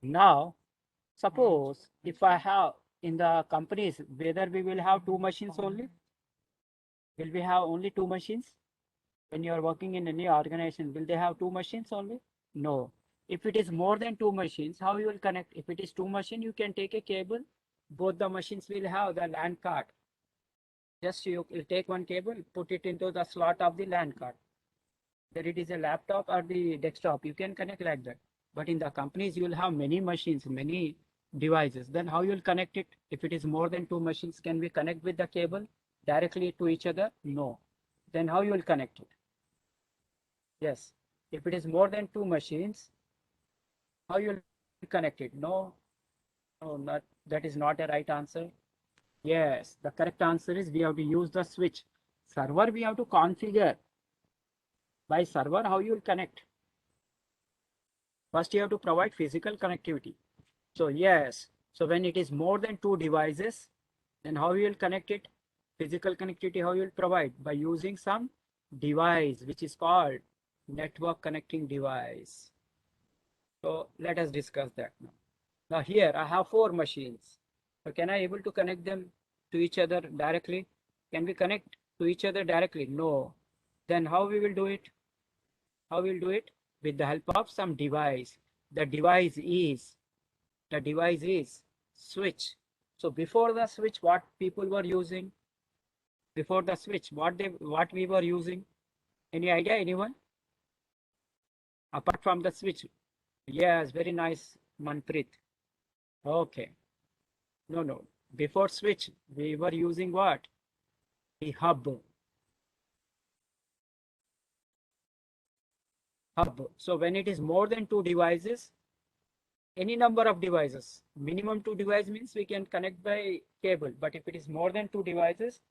now, हाँ suppose if I have in the companies, whether we will have two machines only, will we have only two machines? When you are working in any organization, will they have two machines only? No. If it is more than two machines, how you will connect? If it is two machines, you can take a cable. Both the machines will have the LAN card. Just you will take one cable, put it into the slot of the LAN card. Whether it is a laptop or the desktop, you can connect like that. But in the companies, you will have many machines, many devices. Then how you will connect it? If it is more than two machines, can we connect with the cable directly to each other? No. Then how you will connect it? Yes. If it is more than two machines, how you will connect it? No, no, not that is not a right answer. Yes, the correct answer is we have to use the switch. Server we have to configure. By server, how you will connect? First, you have to provide physical connectivity. So yes, so when it is more than two devices, then how you will connect it? Physical connectivity, how you will provide? By using some device, which is called network connecting device. So let us discuss that now. Now here I have four machines. So can I able to connect them to each other directly? Can we connect to each other directly? No. Then how we will do it? How we will do it? With the help of some device. The device is the device is switch. So before the switch, what people were using? Before the switch, what we were using? Any idea? Anyone? Apart from the switch? Yes, very nice, Manpreet. Okay. No, no. Before switch, we were using what? The hub. Hub. So when it is more than two devices, any number of devices, minimum two device means we can connect by cable. But if it is more than two devices,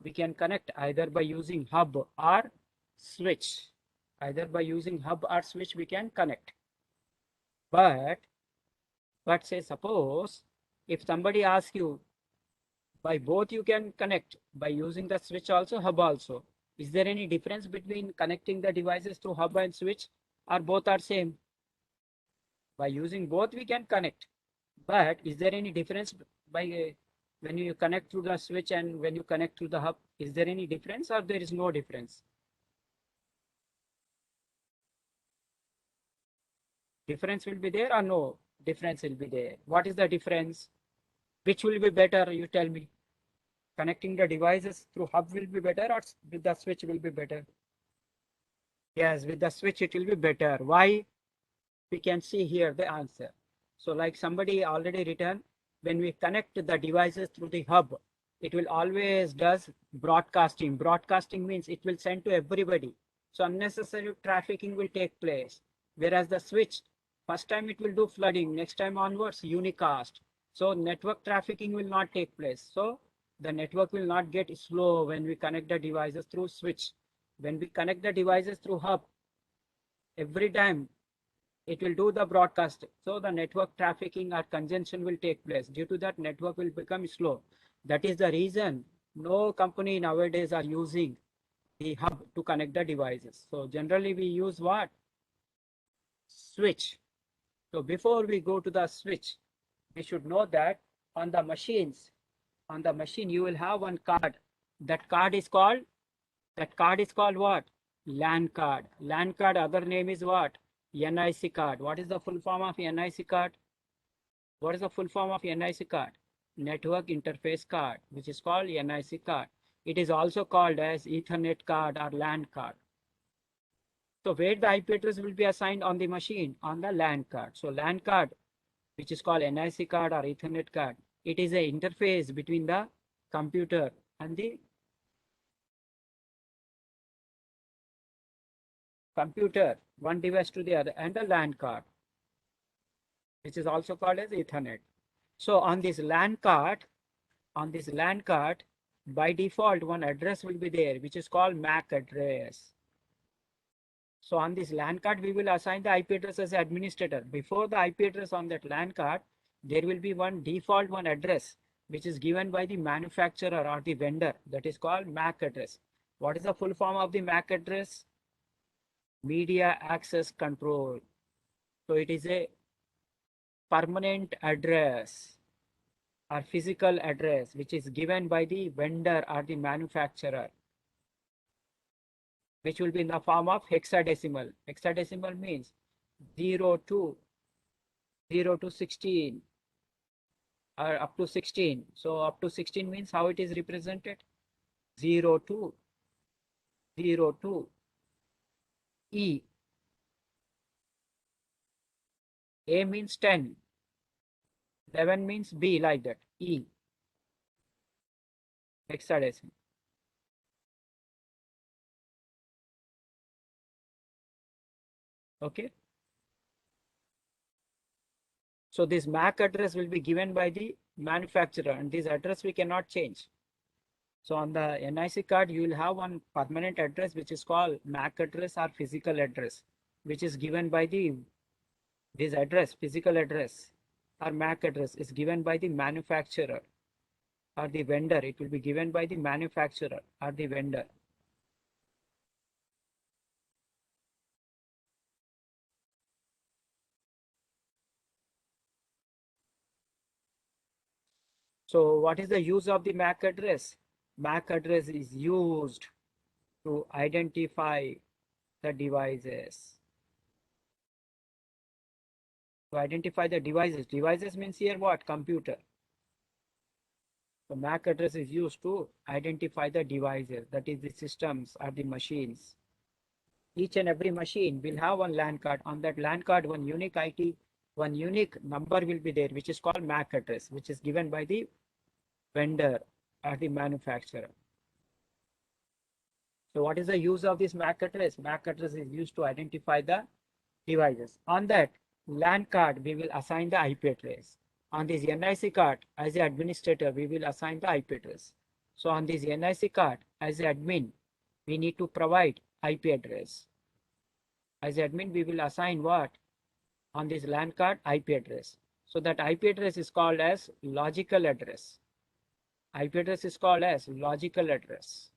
we can connect either by using hub or switch. Either by using hub or switch, we can connect. But say suppose if somebody asks you by both you can connect by using the switch also, hub also. Is there any difference between connecting the devices through hub and switch, or both are same? By using both we can connect. But is there any difference by when you connect through the switch and when you connect through the hub? Is there any difference or there is no difference? Difference will be there or no? Difference will be there. What is the difference? Which will be better? You tell me. Connecting the devices through hub will be better or with the switch will be better? Yes, with the switch it will be better. Why? We can see here the answer. So like somebody already written, when we connect the devices through the hub, it will always does broadcasting. Broadcasting means it will send to everybody. So unnecessary trafficking will take place. Whereas the switch, first time it will do flooding, next time onwards unicast. So network trafficking will not take place. So the network will not get slow when we connect the devices through switch. When we connect the devices through hub, every time it will do the broadcasting. So the network trafficking or congestion will take place. Due to that, network will become slow. That is the reason no company nowadays are using the hub to connect the devices. So generally we use what? Switch. So before we go to the switch, we should know that on the machines, on the machine you will have one card. That card is called what? LAN card. LAN card, other name is what? NIC card. What is the full form of NIC card? What is the full form of NIC card? Network Interface Card, which is called NIC card. It is also called as Ethernet card or LAN card. So where the IP address will be assigned on the machine? On the LAN card. So LAN card, which is called NIC card or Ethernet card, it is an interface between the computer and the computer, one device to the other, and a LAN card, which is also called as Ethernet. So on this LAN card, by default, one address will be there, which is called MAC address. So on this LAN card, we will assign the IP address as administrator. Before the IP address on that LAN card, there will be one default one address, which is given by the manufacturer or the vendor. That is called MAC address. What is the full form of the MAC address? Media Access Control. So it is a permanent address or physical address, which is given by the vendor or the manufacturer, which will be in the form of hexadecimal. Hexadecimal means 0 to 16 or up to 16. So up to 16 means how it is represented? 0 to E. A means 10. 11 means B, like that. E. Hexadecimal. Okay. So this MAC address will be given by the manufacturer, and this address we cannot change. So on the NIC card, you will have one permanent address, which is called MAC address or physical address, which is given by this address, physical address or MAC address is given by the manufacturer or the vendor. It will be given by the manufacturer or the vendor. So what is the use of the MAC address? MAC address is used to identify the devices. To identify the devices. Devices means here what? Computer. So MAC address is used to identify the devices, that is the systems or the machines. Each and every machine will have one LAN card. On that LAN card, one unique IT, one unique number will be there, which is called MAC address, which is given by the vendor or the manufacturer. So what is the use of this MAC address? MAC address is used to identify the devices. On that LAN card, we will assign the IP address. On this NIC card, as the administrator, we will assign the IP address. So on this NIC card, as the admin, we need to provide IP address. As admin, we will assign what? On this LAN card, IP address. So that IP address is called as logical address. IP address is called as logical address.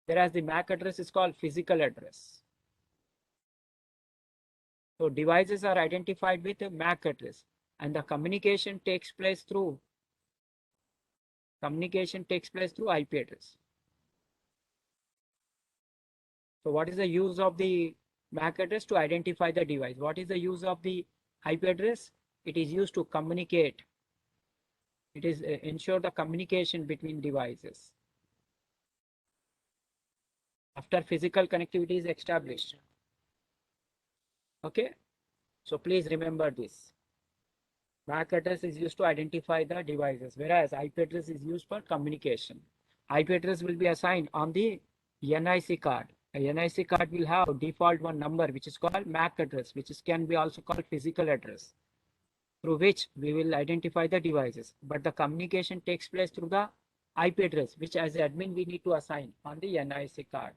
Whereas the MAC address is called physical address. So devices are identified with a MAC address, and the communication takes place through IP address. So what is the use of the MAC address? To identify the device. What is the use of the IP address? It is used to communicate. It is ensure the communication between devices after physical connectivity is established. Okay, so please remember this. MAC address is used to identify the devices, whereas IP address is used for communication. IP address will be assigned on the NIC card. A NIC card will have default one number, which is called MAC address, which can be also called physical address, through which we will identify the devices. But the communication takes place through the IP address, which as admin we need to assign on the NIC card.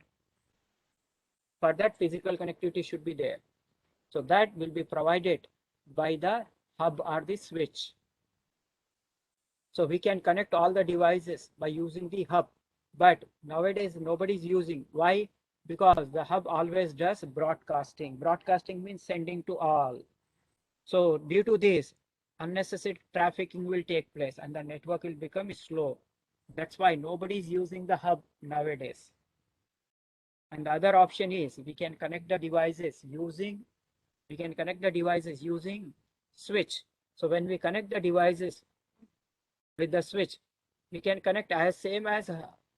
For that, physical connectivity should be there. So that will be provided by the hub or the switch. So we can connect all the devices by using the hub. But nowadays nobody is using. Why? Because the hub always does broadcasting. Broadcasting means sending to all. So due to this, unnecessary trafficking will take place and the network will become slow. That's why nobody is using the hub nowadays. And the other option is we can connect the devices using switch. So when we connect the devices with the switch, we can connect as same as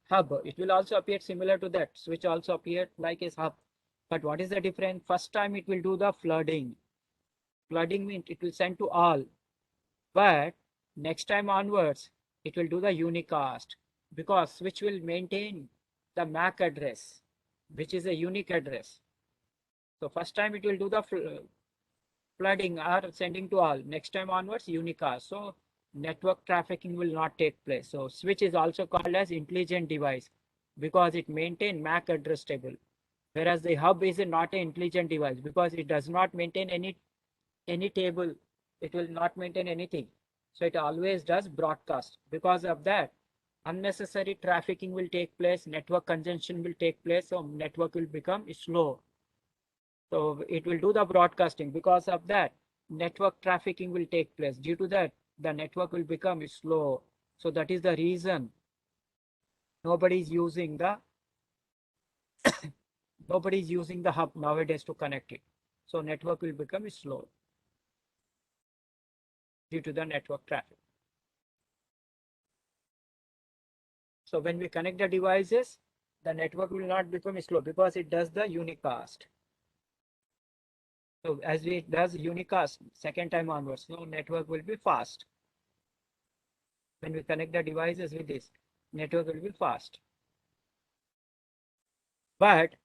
hub. It will also appear similar to that. Switch also appeared like a hub. But what is the difference? First time it will do the flooding. Flooding means it will send to all. But next time onwards, it will do the unicast, because switch will maintain the MAC address, which is a unique address. So first time it will do the flooding or sending to all. Next time onwards, unicast. So network trafficking will not take place. So switch is also called as intelligent device because it maintain MAC address table. Whereas the hub is not an intelligent device because it does not maintain any table. It will not maintain anything. So it always does broadcast. Because of that, unnecessary trafficking will take place, network congestion will take place, so network will become slow. So it will do the broadcasting. Because of that, network trafficking will take place. Due to that, the network will become slow. So that is the reason nobody is using the hub nowadays to connect it. So network will become slow due to the network traffic. So when we connect the devices, the network will not become slow because it does the unicast. So as it does unicast second time onwards, so network will be fast. When we connect the devices with this, network will be fast. But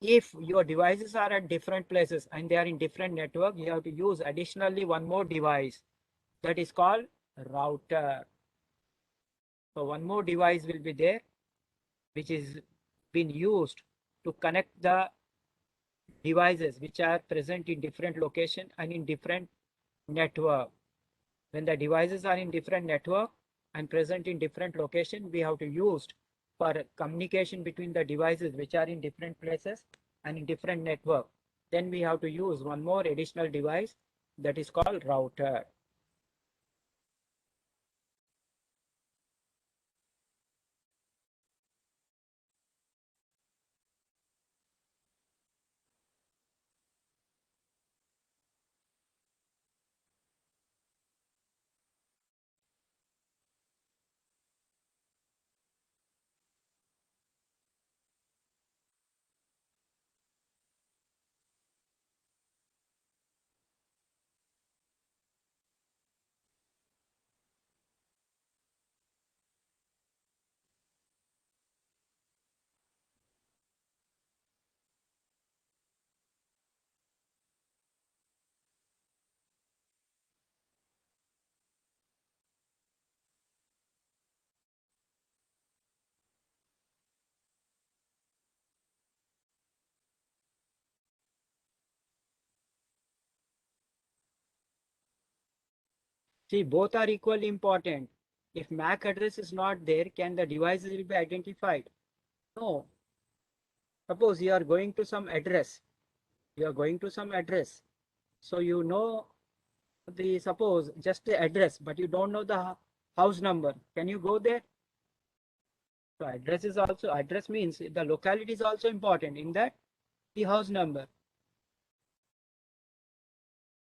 if your devices are at different places and they are in different network, you have to use additionally one more device that is called router. So one more device will be there, which is been used to connect the devices which are present in different location and in different network. When the devices are in different network and present in different location, we have to use for communication between the devices which are in different places and in different network. Then we have to use one more additional device that is called router. See, both are equally important. If MAC address is not there, can the devices will be identified? No. Suppose you are going to some address. You are going to some address. So you know suppose just the address, but you don't know the house number. Can you go there? So address means the locality is also important. In that, the house number.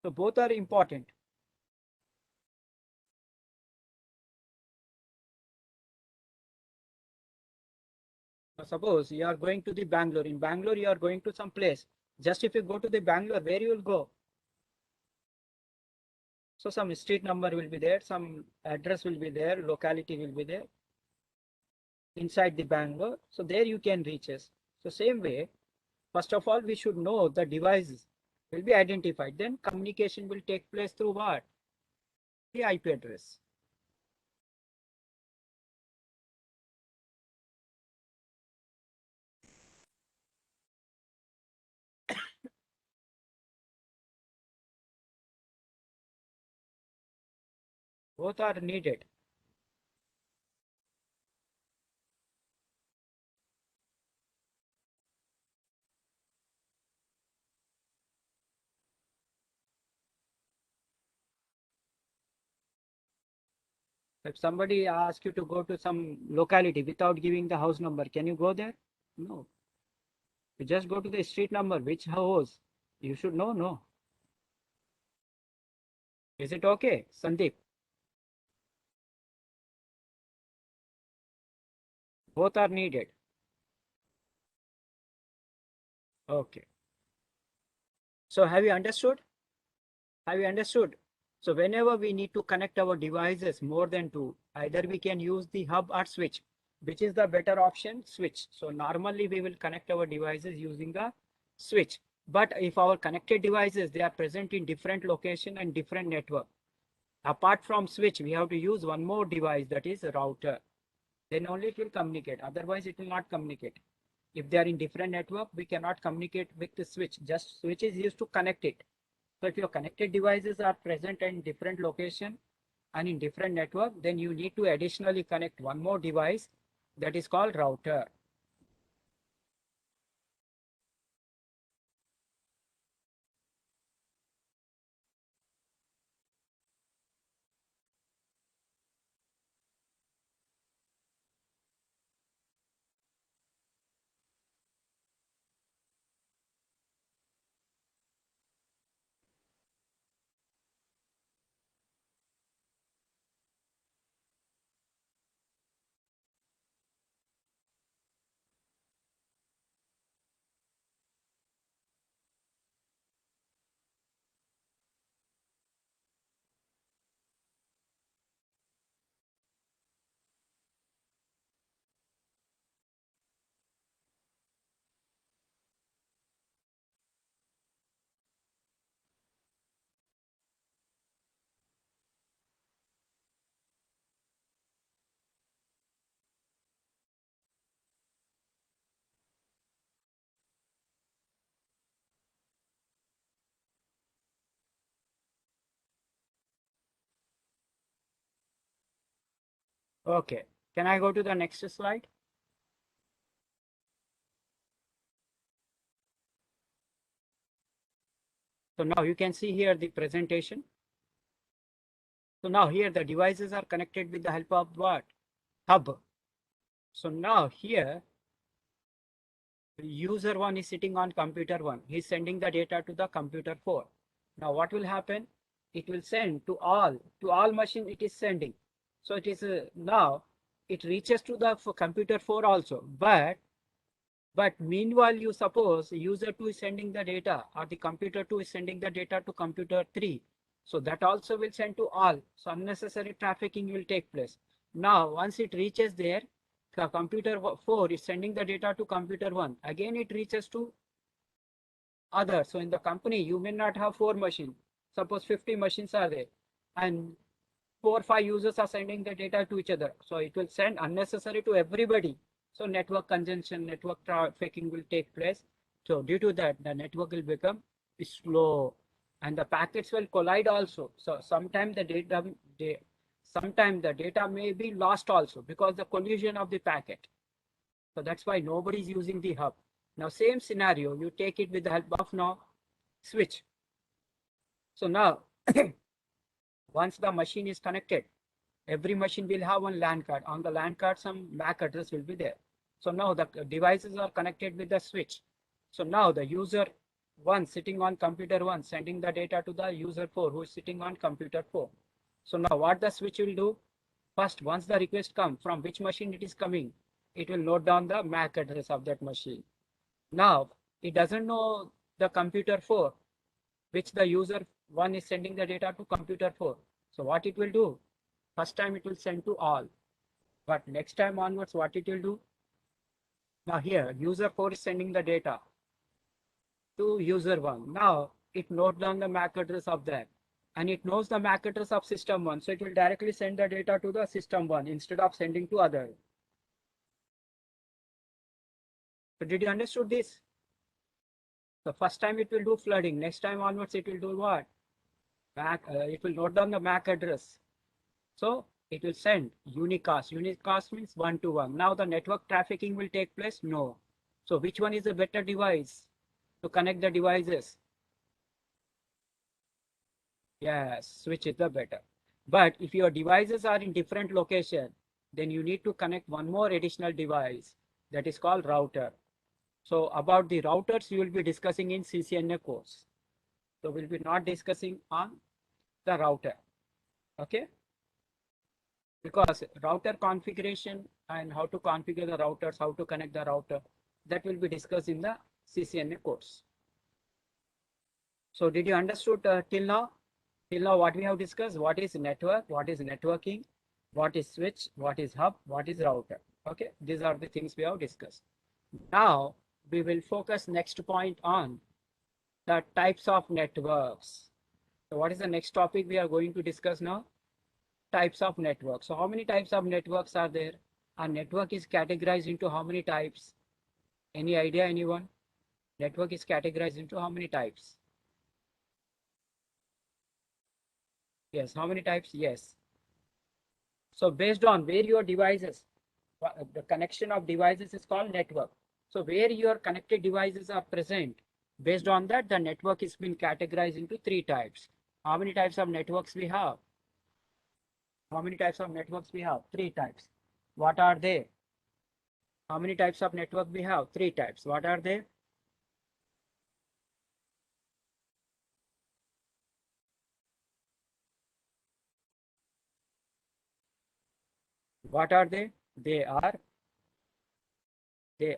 So both are important. So suppose you are going to the Bangalore. In Bangalore, you are going to some place. Just if you go to the Bangalore, where you will go? So some street number will be there, some address will be there, locality will be there inside the Bangalore. So there you can reach us. So same way, first of all, we should know the devices will be identified. Then communication will take place through what? The IP address. Both are needed. If somebody asks you to go to some locality without giving the house number, can you go there? No. You just go to the street number, which house? You should know, no. Is it okay, Sandeep? Both are needed. Okay. So have you understood? Have you understood? So whenever we need to connect our devices more than two, either we can use the hub or switch. Which is the better option? Switch. So normally we will connect our devices using the switch. But if our connected devices, they are present in different location and different network. Apart from switch, we have to use one more device, that is a router. Then only it will communicate. Otherwise, it will not communicate. If they are in different network, we cannot communicate with the switch. Just switch is used to connect it. So if your connected devices are present in different location and in different network, then you need to additionally connect one more device, that is called router. Okay, can I go to the next slide? So now you can see here the presentation. So now here the devices are connected with the help of what? Hub. So now here, user 1 is sitting on computer 1. He's sending the data to the computer 4. Now what will happen? It will send to all machine it is sending. So it is now it reaches to the computer 4 also. But meanwhile, you suppose user 2 is sending the data or the computer 2 is sending the data to computer 3. So that also will send to all. So unnecessary trafficking will take place. Now, once it reaches there, the computer 4 is sending the data to computer 1. Again, it reaches to other. So in the company, you may not have 4 machines. Suppose 50 machines are there and 4 or 5 users are sending the data to each other. So it will send unnecessary to everybody. So network congestion, network trafficking will take place. So due to that, the network will become slow and the packets will collide also. So sometimes the data may be lost also because the collision of the packet. So that's why nobody is using the hub. Now same scenario, you take it with the help of now switch. So now once the machine is connected, every machine will have one LAN card. On the LAN card, some MAC address will be there. So now the devices are connected with the switch. So now the user 1 sitting on computer 1 sending the data to the user 4 who is sitting on computer 4. So now what the switch will do? First, once the request comes, from which machine it is coming, it will note down the MAC address of that machine. Now, it doesn't know the computer 4, which the user 1 is sending the data to computer 4. So what it will do? First time it will send to all. But next time onwards, what it will do? Now here, user 4 is sending the data to user 1. Now it notes down the MAC address of that. And it knows the MAC address of system 1. So it will directly send the data to the system 1 instead of sending to other. So did you understood this? The first time it will do flooding. Next time onwards, it will do what? It will note down the MAC address. So it will send unicast. Unicast means 1 to 1. Now the network trafficking will take place? No. So which one is a better device to connect the devices? Yes, switch is the better. But if your devices are in different location, then you need to connect one more additional device that is called router. So about the routers, you will be discussing in CCNA course. So we'll be not discussing on the router. Okay? Because router configuration and how to configure the routers, how to connect the router, that will be discussed in the CCNA course. So did you understood till now? Till now, what we have discussed, what is network, what is networking, what is switch, what is hub, what is router. Okay, these are the things we have discussed. Now, we will focus next point on the types of networks. So what is the next topic we are going to discuss now? Types of networks. So how many types of networks are there? A network is categorized into how many types? Any idea, anyone? Network is categorized into how many types? Yes, how many types? Yes. So based on where your devices, the connection of devices is called network. So where your connected devices are present, based on that, the network is been categorized into three types. How many types of networks we have? How many types of networks we have? Three types. What are they? How many types of network we have? Three types. What are they? What are they? They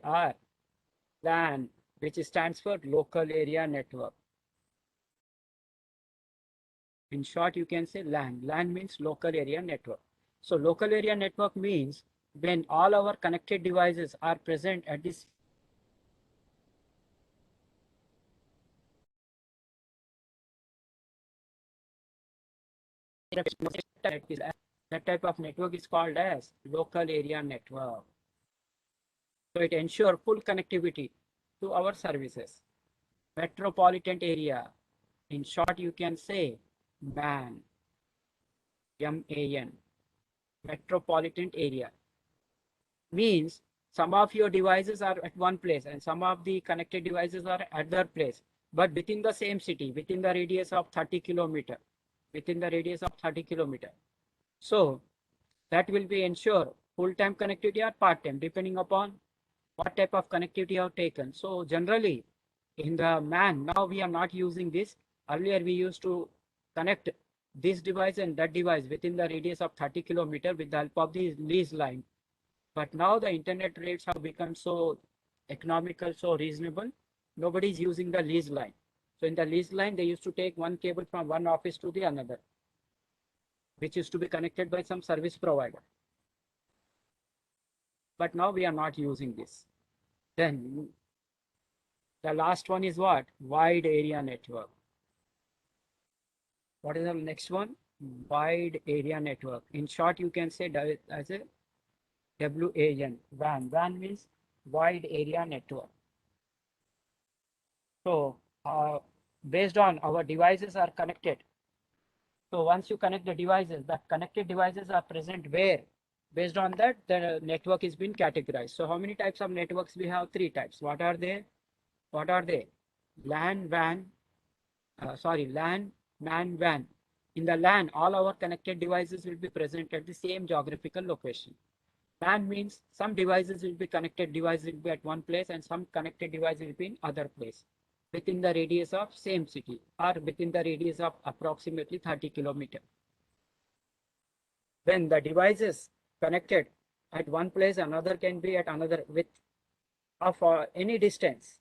are LAN, which stands for local area network. In short, you can say LAN. LAN means local area network. So local area network means when all our connected devices are present at this that type of network is called as local area network. So it ensures full connectivity to our services. Metropolitan area. In short, you can say MAN. MAN. Metropolitan area. Means some of your devices are at one place and some of the connected devices are at other place, but within the same city, within the radius of 30 kilometer, within the radius of 30 kilometer. So that will be ensure full-time connectivity or part-time, depending upon what type of connectivity you have taken. So generally in the MAN, now we are not using this. Earlier we used to connect this device and that device within the radius of 30 kilometer with the help of the lease line. But now the internet rates have become so economical, so reasonable. Nobody is using the lease line. So in the lease line, they used to take one cable from one office to the another, which used to be connected by some service provider. But now we are not using this. Then the last one is what? Wide area network. What is the next one? Wide area network. In short, you can say that as a WAN. WAN. WAN means wide area network. So based on our devices are connected. So once you connect the devices, the connected devices are present where? Based on that, the network is being categorized. So how many types of networks we have? Three types. What are they? What are they? LAN, WAN, LAN, MAN, WAN. In the LAN, all our connected devices will be present at the same geographical location. WAN means some devices will be connected, devices will be at one place and some connected devices will be in other place within the radius of same city or within the radius of approximately 30 kilometers. When the device is connected at one place, another can be at another with of any distance,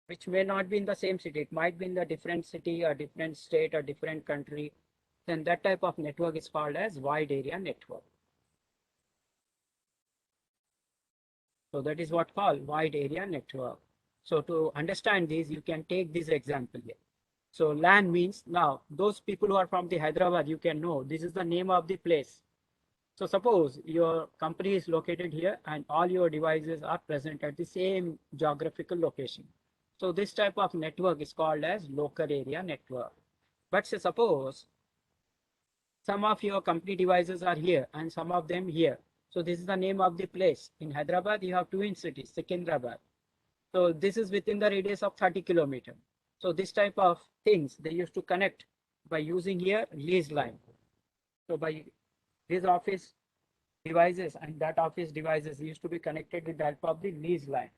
which may not be in the same city. It might be in the different city or different state or different country. Then that type of network is called as wide area network. So that is what called wide area network. So to understand this, you can take this example here. So LAN means now those people who are from the Hyderabad, you can know this is the name of the place. So suppose your company is located here and all your devices are present at the same geographical location. So this type of network is called as local area network. But say suppose some of your company devices are here and some of them here. So this is the name of the place. In Hyderabad, you have twin cities, Secunderabad. So this is within the radius of 30 kilometers. So this type of things they used to connect by using here lease line. So by this office devices and that office devices used to be connected with the help of the lease line.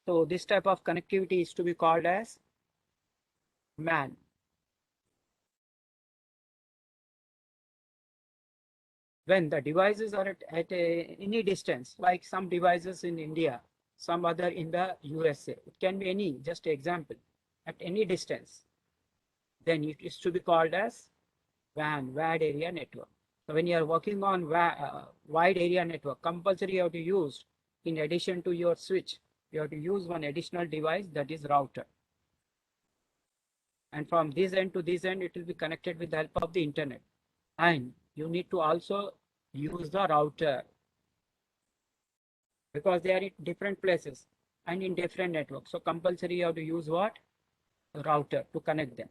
So this type of connectivity is to be called as MAN. when the devices are any distance, like some devices in India, some other in the USA, it can be any, just example, at any distance, then it is to be called as WAN, wide area network. So when you are working on wide area network, compulsory you have to use, in addition to your switch, you have to use one additional device, that is router. And from this end to this end, it will be connected with the help of the internet. And you need to also use the router, because they are in different places and in different networks. So compulsory you have to use what? Router to connect them.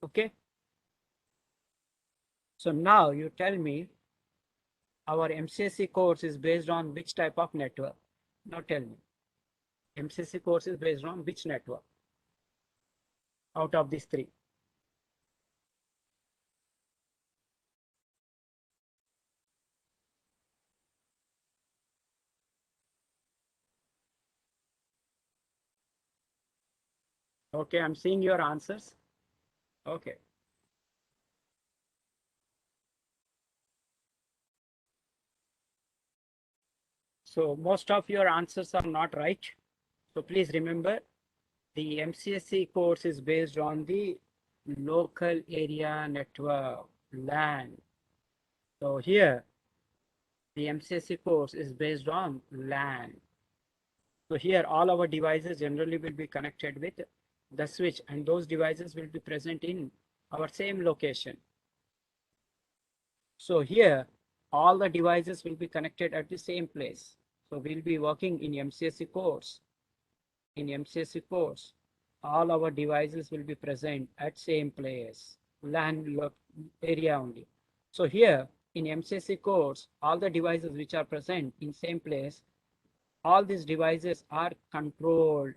Okay. So now you tell me, our MCSE course is based on which type of network? Now tell me, MCSE course is based on which network out of these three? Okay, I'm seeing your answers. Okay. So most of your answers are not right. So please remember, the MCSE course is based on the local area network, LAN. So here, the MCSE course is based on LAN. So here, all our devices generally will be connected with the switch, and those devices will be present in our same location. So here, all the devices will be connected at the same place. So we'll be working in MCSE course. In MCSE course, all our devices will be present at same place, LAN area only. So here in MCSE course, all the devices which are present in same place, all these devices are controlled.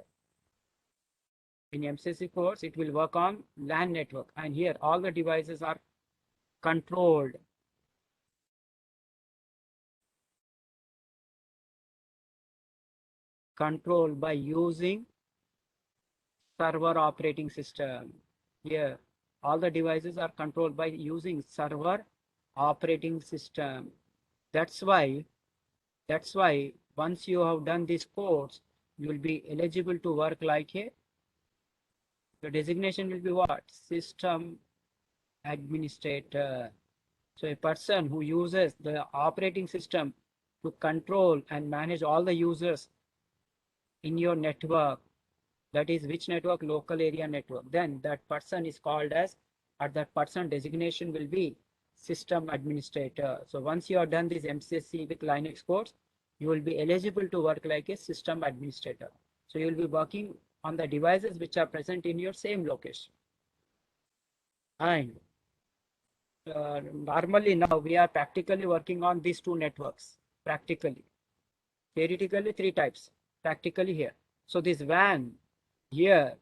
In MCSE course, it will work on LAN network, and here all the devices are controlled. Controlled by using server operating system. Here, all the devices are controlled by using server operating system. That's why once you have done this course, you will be eligible to work like a, the designation will be what? System administrator. So a person who uses the operating system to control and manage all the users in your network, that is which network? Local area network. Then that person is called as, or that person designation will be system administrator. So once you have done this MCSE with Linux course, you will be eligible to work like a system administrator. So you will be working on the devices which are present in your same location. And normally now we are practically working on these two networks. Practically. Theoretically, three types. Practically here. So this WAN here,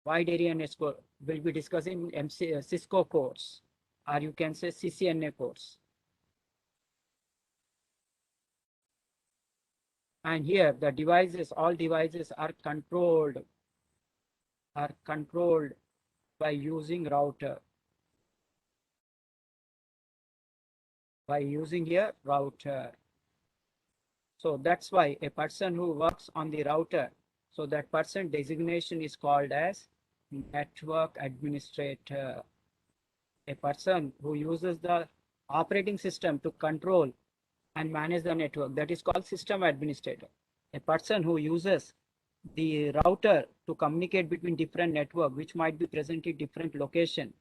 wide area network, will be discussing Cisco course, or you can say CCNA course. And here the devices, all devices are controlled by using router. By using here router. So that's why a person who works on the router, so that person designation is called as network administrator. A person who uses the operating system to control and manage the network, that is called system administrator. A person who uses the router to communicate between different network which might be present in different location.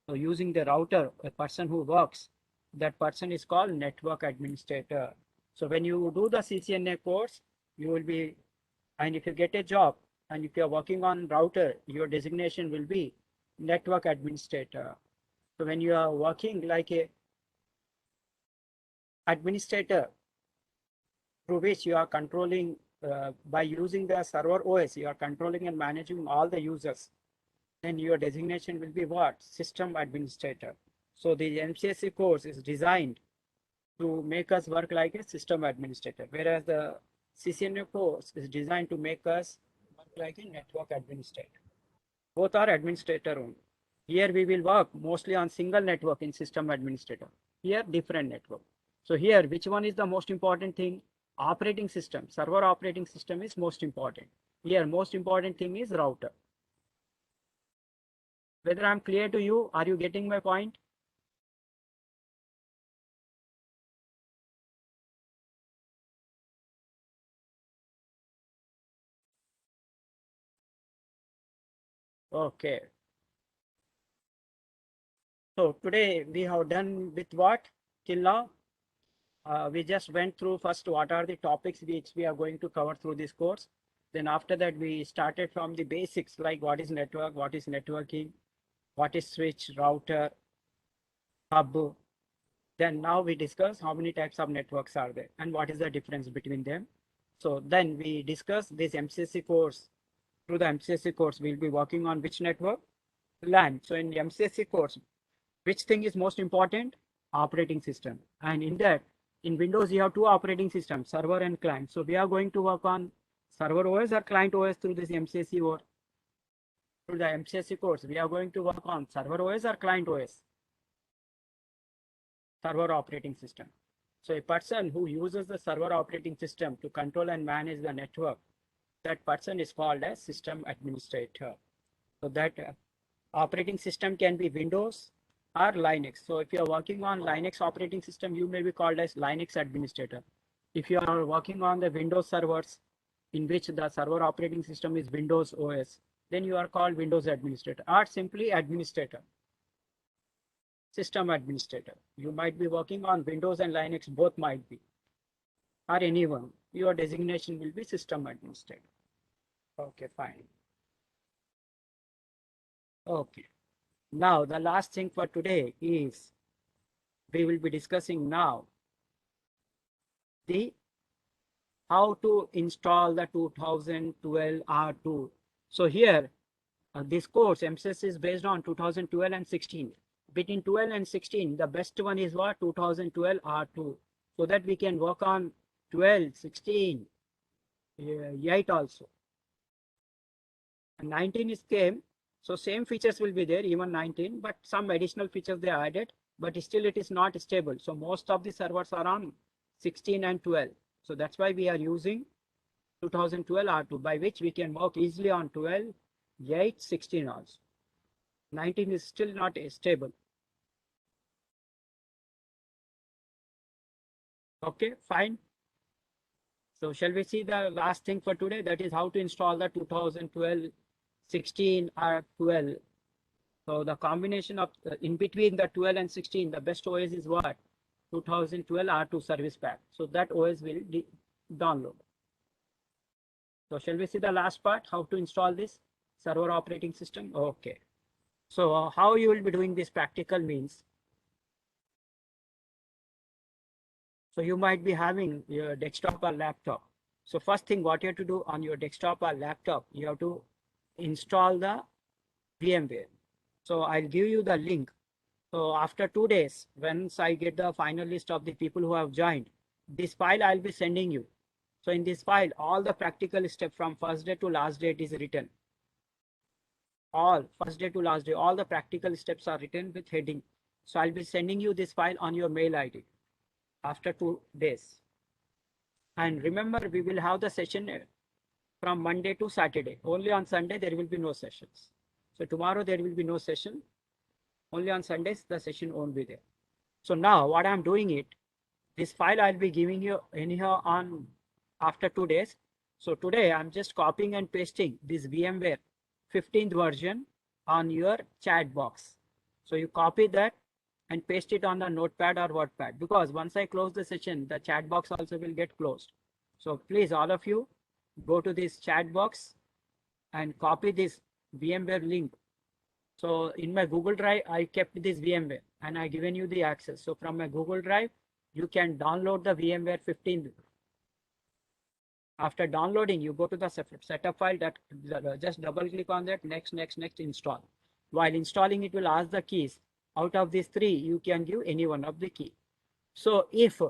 So using the router, a person who works, that person is called network administrator. So when you do the CCNA course, you will be, and if you get a job, and if you are working on router, your designation will be network administrator. So when you are working like a administrator, through which you are controlling by using the server OS, you are controlling and managing all the users, then your designation will be what? System administrator. So the MCSE course is designed to make us work like a system administrator, whereas the CCNA course is designed to make us work like a network administrator. Both are administrator only. Here we will work mostly on single network in system administrator. Here different network. So here, which one is the most important thing? Operating system, server operating system is most important. Here, most important thing is router. Whether I'm clear to you, are you getting my point? Okay. So today we have done with what till now? We just went through first what are the topics which we are going to cover through this course. Then after that, we started from the basics like what is network, what is networking, what is switch, router, hub. Then now we discuss how many types of networks are there and what is the difference between them. So then we discuss this MCSE course. Through the MCSE course, we'll be working on which network? LAN. So in the MCSE course, which thing is most important? Operating system. And in that, in Windows, you have two operating systems, server and client. So we are going to work on server OS or client OS through this MCSE or through the MCSE course. We are going to work on server OS or client OS, server operating system. So a person who uses the server operating system to control and manage the network, that person is called as system administrator. So that operating system can be Windows or Linux. So if you are working on Linux operating system, you may be called as Linux administrator. If you are working on the Windows servers in which the server operating system is Windows OS, then you are called Windows administrator or simply administrator, system administrator. You might be working on Windows and Linux, both might be, or anyone. Your designation will be system administrator. Okay, fine. Okay. Now, the last thing for today is we will be discussing now the how to install the 2012 R2. So here, this course MCS is based on 2012 and 16. Between 12 and 16, the best one is what? 2012 R2. So that we can work on 12, 16, 8 also. And 19 is came. So same features will be there, even 19, but some additional features they added, but still it is not stable. So most of the servers are on 16 and 12. So that's why we are using 2012 R2, by which we can work easily on 12, 8, 16 also. 19 is still not stable. Okay, fine. So shall we see the last thing for today? That is how to install the 2012, 16 or 12. So the combination of in between the 12 and 16, the best OS is what? 2012 R2 service pack. So that OS will download. So shall we see the last part, how to install this server operating system? Okay. So how you will be doing this practical means. So you might be having your desktop or laptop. So first thing what you have to do on your desktop or laptop, you have to install the VMware. So I'll give you the link. So after 2 days, once I get the final list of the people who have joined, this file I'll be sending you. So in this file, all the practical steps from first day to last day is written. All first day to last day, all the practical steps are written with heading. So I'll be sending you this file on your mail ID after 2 days. And remember, we will have the session from Monday to Saturday. Only on Sunday, there will be no sessions. So tomorrow, there will be no session. Only on Sundays, the session won't be there. So now what I'm doing it, this file I'll be giving you anyhow on after 2 days. So today I'm just copying and pasting this VMware 15th version on your chat box. So you copy that and paste it on the notepad or WordPad, because once I close the session, the chat box also will get closed. So please, all of you, go to this chat box and copy this VMware link. So in my Google Drive, I kept this VMware and I given you the access. So from my Google Drive, you can download the VMware 15. After downloading, you go to the setup file, that just double click on that, next, install. While installing, it will ask the keys. Out of these 3, you can give any one of the key. So if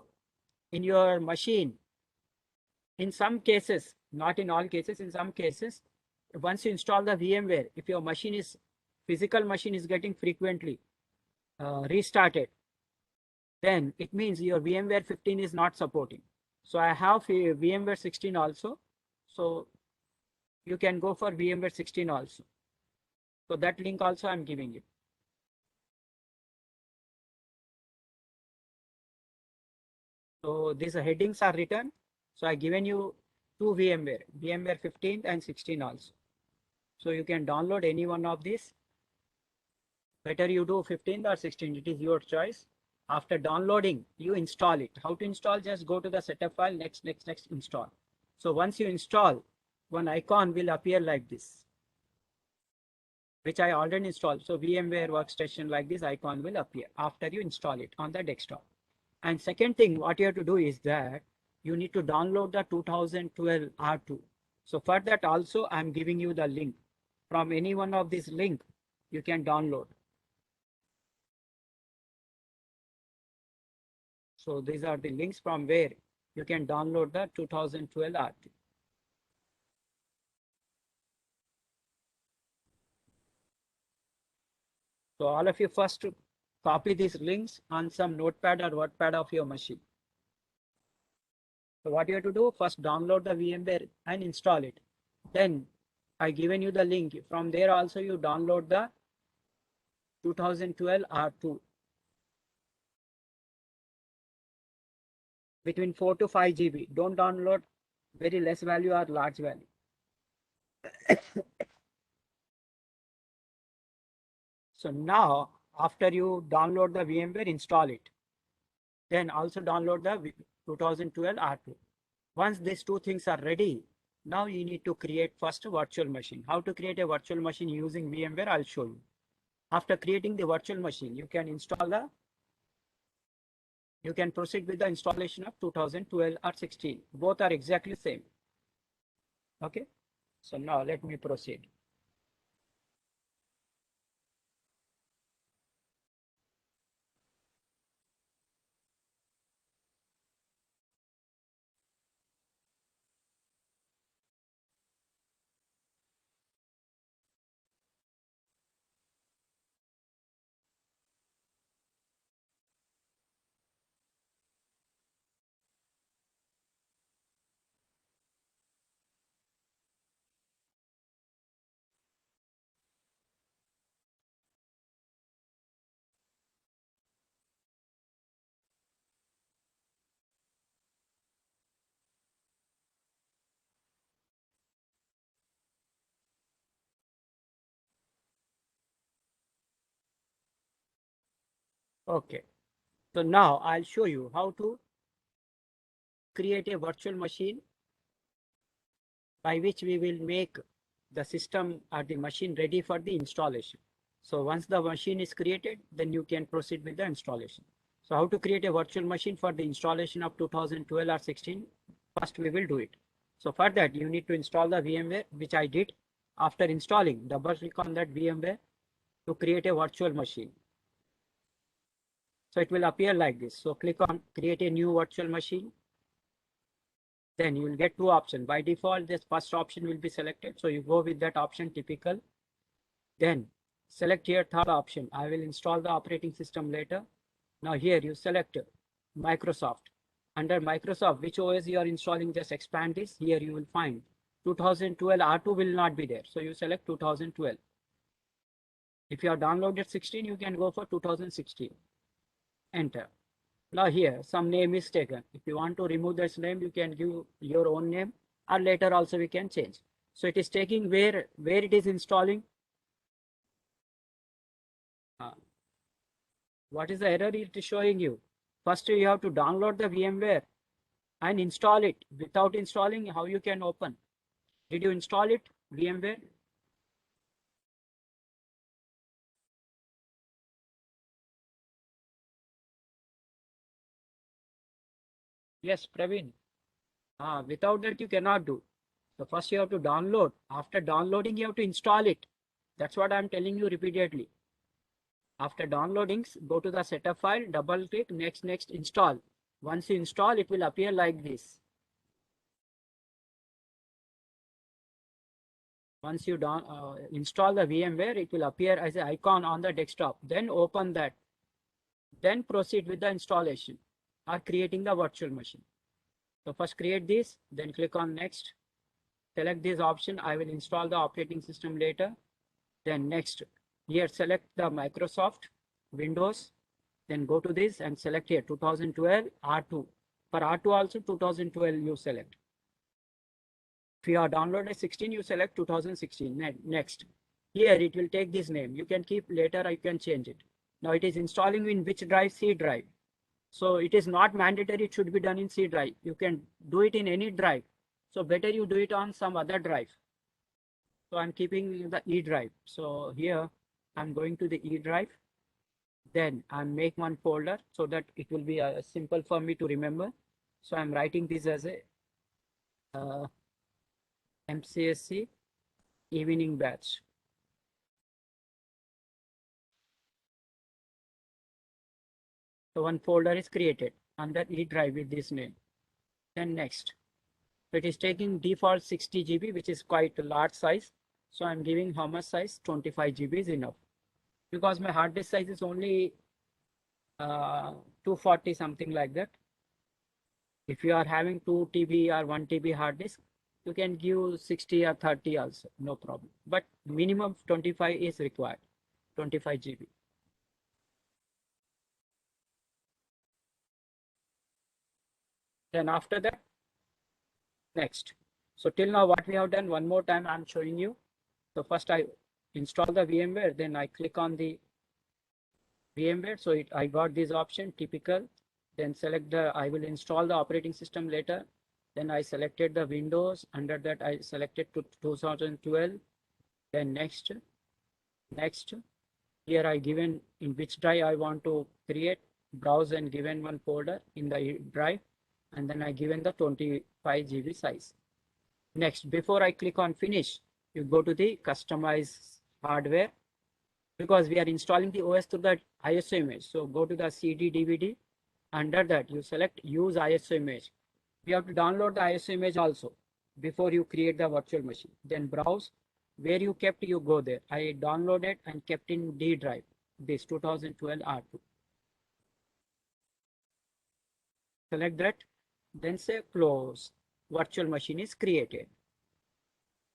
in your machine, in some cases, not in all cases, in some cases, once you install the VMware, if your physical machine is getting frequently restarted, then it means your VMware 15 is not supporting. So I have VMware 16 also. So you can go for VMware 16 also. So that link also I'm giving you. So these headings are written. So I given you two VMware 15 and 16 also. So you can download any one of these. Better you do 15 or 16, it is your choice. After downloading, you install it. How to install? Just go to the setup file, next, install. So once you install, one icon will appear like this, which I already installed. So VMware Workstation, like this icon will appear after you install it on the desktop. And second thing, what you have to do is that you need to download the 2012 R2. So for that also, I'm giving you the link. From any one of these link, you can download. So these are the links from where you can download the 2012 R2. So all of you first copy these links on some notepad or WordPad of your machine. So what you have to do, first download the VMware and install it. Then I given you the link. From there also you download the 2012 R2 between 4 to 5 GB. Don't download very less value or large value. So now after you download the VMware, install it. Then also download the 2012 R2. Once these two things are ready, now you need to create first a virtual machine. How to create a virtual machine using VMware, I'll show you. After creating the virtual machine, you can proceed with the installation of 2012 or 16. Both are exactly same. Okay. So now let me proceed. Okay. So now I'll show you how to create a virtual machine by which we will make the system or the machine ready for the installation. So once the machine is created, then you can proceed with the installation. So how to create a virtual machine for the installation of 2012 or 16? First we will do it. So for that you need to install the VMware, which I did. After installing, double click on that VMware to create a virtual machine. So it will appear like this. So click on create a new virtual machine. Then you will get two options. By default, this first option will be selected. So you go with that option, typical. Then select here third option. I will install the operating system later. Now here you select Microsoft. Under Microsoft, which OS you are installing, just expand this. Here you will find 2012 R2 will not be there. So you select 2012. If you have downloaded 16, you can go for 2016. Enter. Now here some name is taken. If you want to remove this name, you can give your own name, or later also we can change. So it is taking where it is installing. What is the error it is showing you? First you have to download the VMware and install it. Without installing, how you can open? Did you install it, VMware? Yes, Praveen. Without that you cannot do. So first you have to download. After downloading, you have to install it. That's what I'm telling you repeatedly. After downloading, go to the setup file, double click, next, install. Once you install, it will appear like this. Once you install the VMware, it will appear as an icon on the desktop. Then open that. Then proceed with the installation or creating the virtual machine. So first create this, then click on next. Select this option. I will install the operating system later. Then next, here select the Microsoft Windows. Then go to this and select here 2012 R2. For R2 also 2012 you select. If you are downloaded 16, you select 2016. Next. Here it will take this name. You can keep later, I can change it. Now it is installing in which drive? C drive. So it is not mandatory it should be done in C drive. You can do it in any drive. So better you do it on some other drive. So I'm keeping the E drive. So here I'm going to the E drive. Then I make one folder so that it will be simple for me to remember. So I'm writing this as a MCSC evening batch. So one folder is created under E drive with this name. Then next, it is taking default 60 GB, which is quite a large size. So I'm giving how much size? 25 GB is enough. Because my hard disk size is only 240, something like that. If you are having 2 TB or 1 TB hard disk, you can give 60 or 30 also, no problem. But minimum 25 is required, 25 GB. Then after that, next. So till now what we have done, one more time I'm showing you. So first I install the VMware, then I click on the VMware. So I got this option, typical. Then select I will install the operating system later. Then I selected the Windows. Under that I selected 2012. Then next. Here I given in which drive I want to create, browse and given one folder in the drive. And then I given the 25 GB size. Next, before I click on finish, you go to the customize hardware, because we are installing the OS through the ISO image. So go to the CD DVD. Under that you select use ISO image. You have to download the ISO image also before you create the virtual machine. Then browse, where you kept, you go there. I downloaded and kept in D drive, this 2012 R2. Select that, then say close. Virtual machine is created.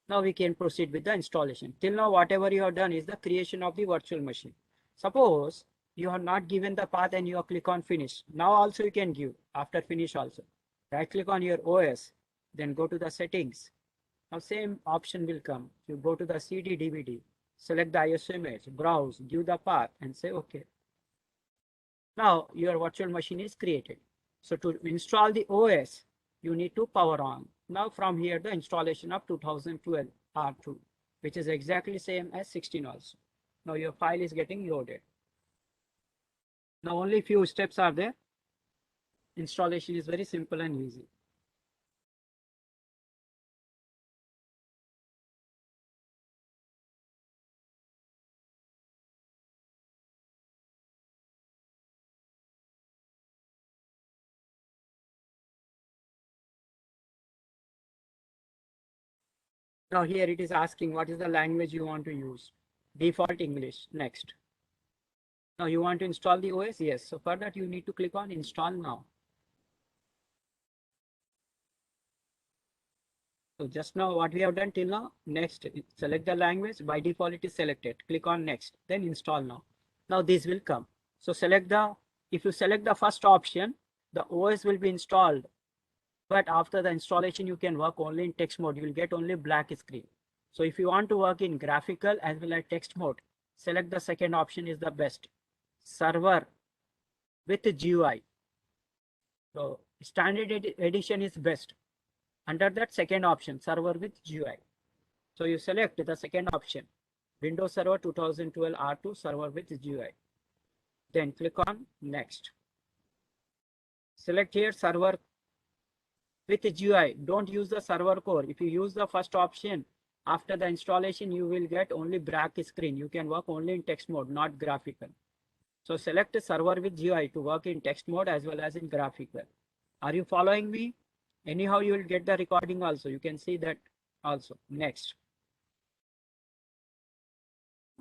Now we can proceed with the installation. Till now, whatever you have done is the creation of the virtual machine. Suppose you have not given the path and you click on finish. Now also you can give after finish also. Right click on your OS, then go to the settings. Now same option will come. You go to the CD DVD, select the ISO image, browse, give the path and say okay. Now your virtual machine is created. So to install the OS, you need to power on. Now from here, the installation of 2012 R2, which is exactly same as 16 also. Now your file is getting loaded. Now only few steps are there. Installation is very simple and easy. Now here it is asking what is the language you want to use. Default English. Next. Now you want to install the OS? Yes. So for that you need to click on install now. So just now what we have done till now, next, select the language. By default it is selected. Click on next, then install now. Now this will come. So if you select the first option, the OS will be installed. But after the installation, you can work only in text mode. You will get only black screen. So if you want to work in graphical as well as text mode, select the second option is the best. Server with GUI. So standard edition is best. Under that second option, server with GUI. So you select the second option, Windows Server 2012 R2 server with GUI. Then click on next. Select here server with GUI. Don't use the server core. If you use the first option, after the installation, you will get only black screen. You can work only in text mode, not graphical. So select a server with GUI to work in text mode as well as in graphic web. Are you following me? Anyhow, you will get the recording also. You can see that also. Next.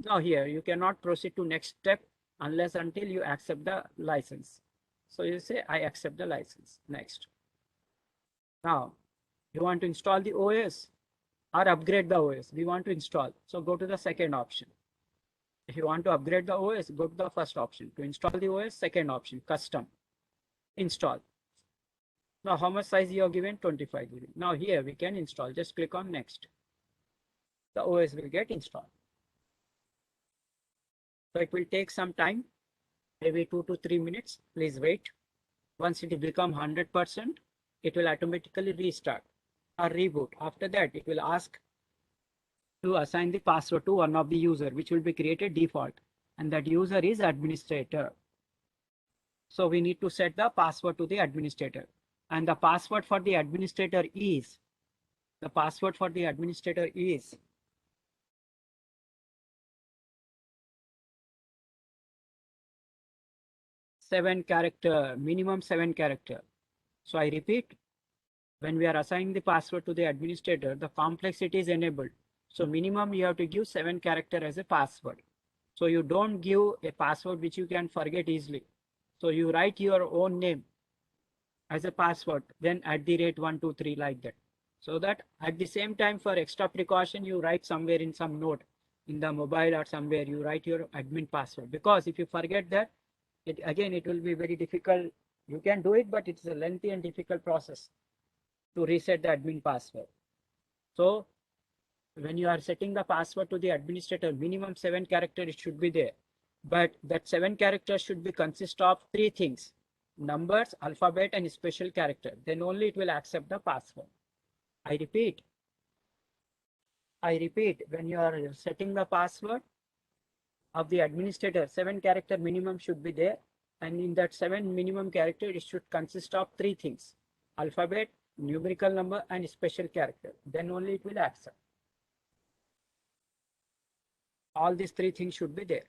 Now here, you cannot proceed to next step unless until you accept the license. So you say, I accept the license. Next. Now, you want to install the OS or upgrade the OS. We want to install. So go to the second option. If you want to upgrade the OS, go to the first option. To install the OS, second option, custom, install. Now, how much size you are given? 25 GB. Now here we can install. Just click on next. The OS will get installed. So it will take some time, maybe 2 to 3 minutes. Please wait. Once it become 100%, it will automatically restart or reboot. After that, it will ask to assign the password to one of the user, which will be created default. And that user is administrator. So we need to set the password to the administrator. And the password for the administrator is, 7 character, minimum 7 character. So I repeat, when we are assigning the password to the administrator, the complexity is enabled. So minimum you have to give 7 character as a password. So you don't give a password which you can forget easily. So you write your own name as a password, then @123 like that. So that at the same time, for extra precaution, you write somewhere in some note in the mobile or somewhere, you write your admin password. Because if you forget that, it will be very difficult. You can do it, but it's a lengthy and difficult process to reset the admin password. So when you are setting the password to the administrator, minimum 7 character it should be there. But that 7 characters should be consist of 3 things: numbers, alphabet, and special character. Then only it will accept the password. I repeat, when you are setting the password of the administrator, 7 character minimum should be there. And in that 7 minimum character, it should consist of 3 things: alphabet, numerical number, and special character. Then only it will accept. All these 3 things should be there.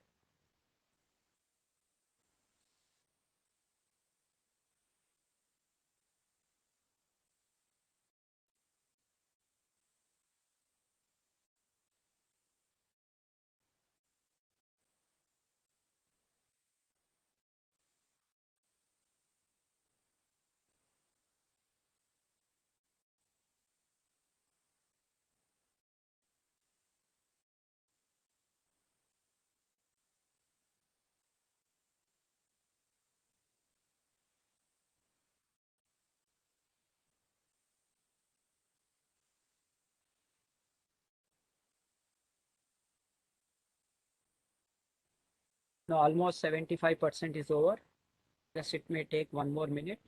Now almost 75% is over. Just it may take 1 more minute.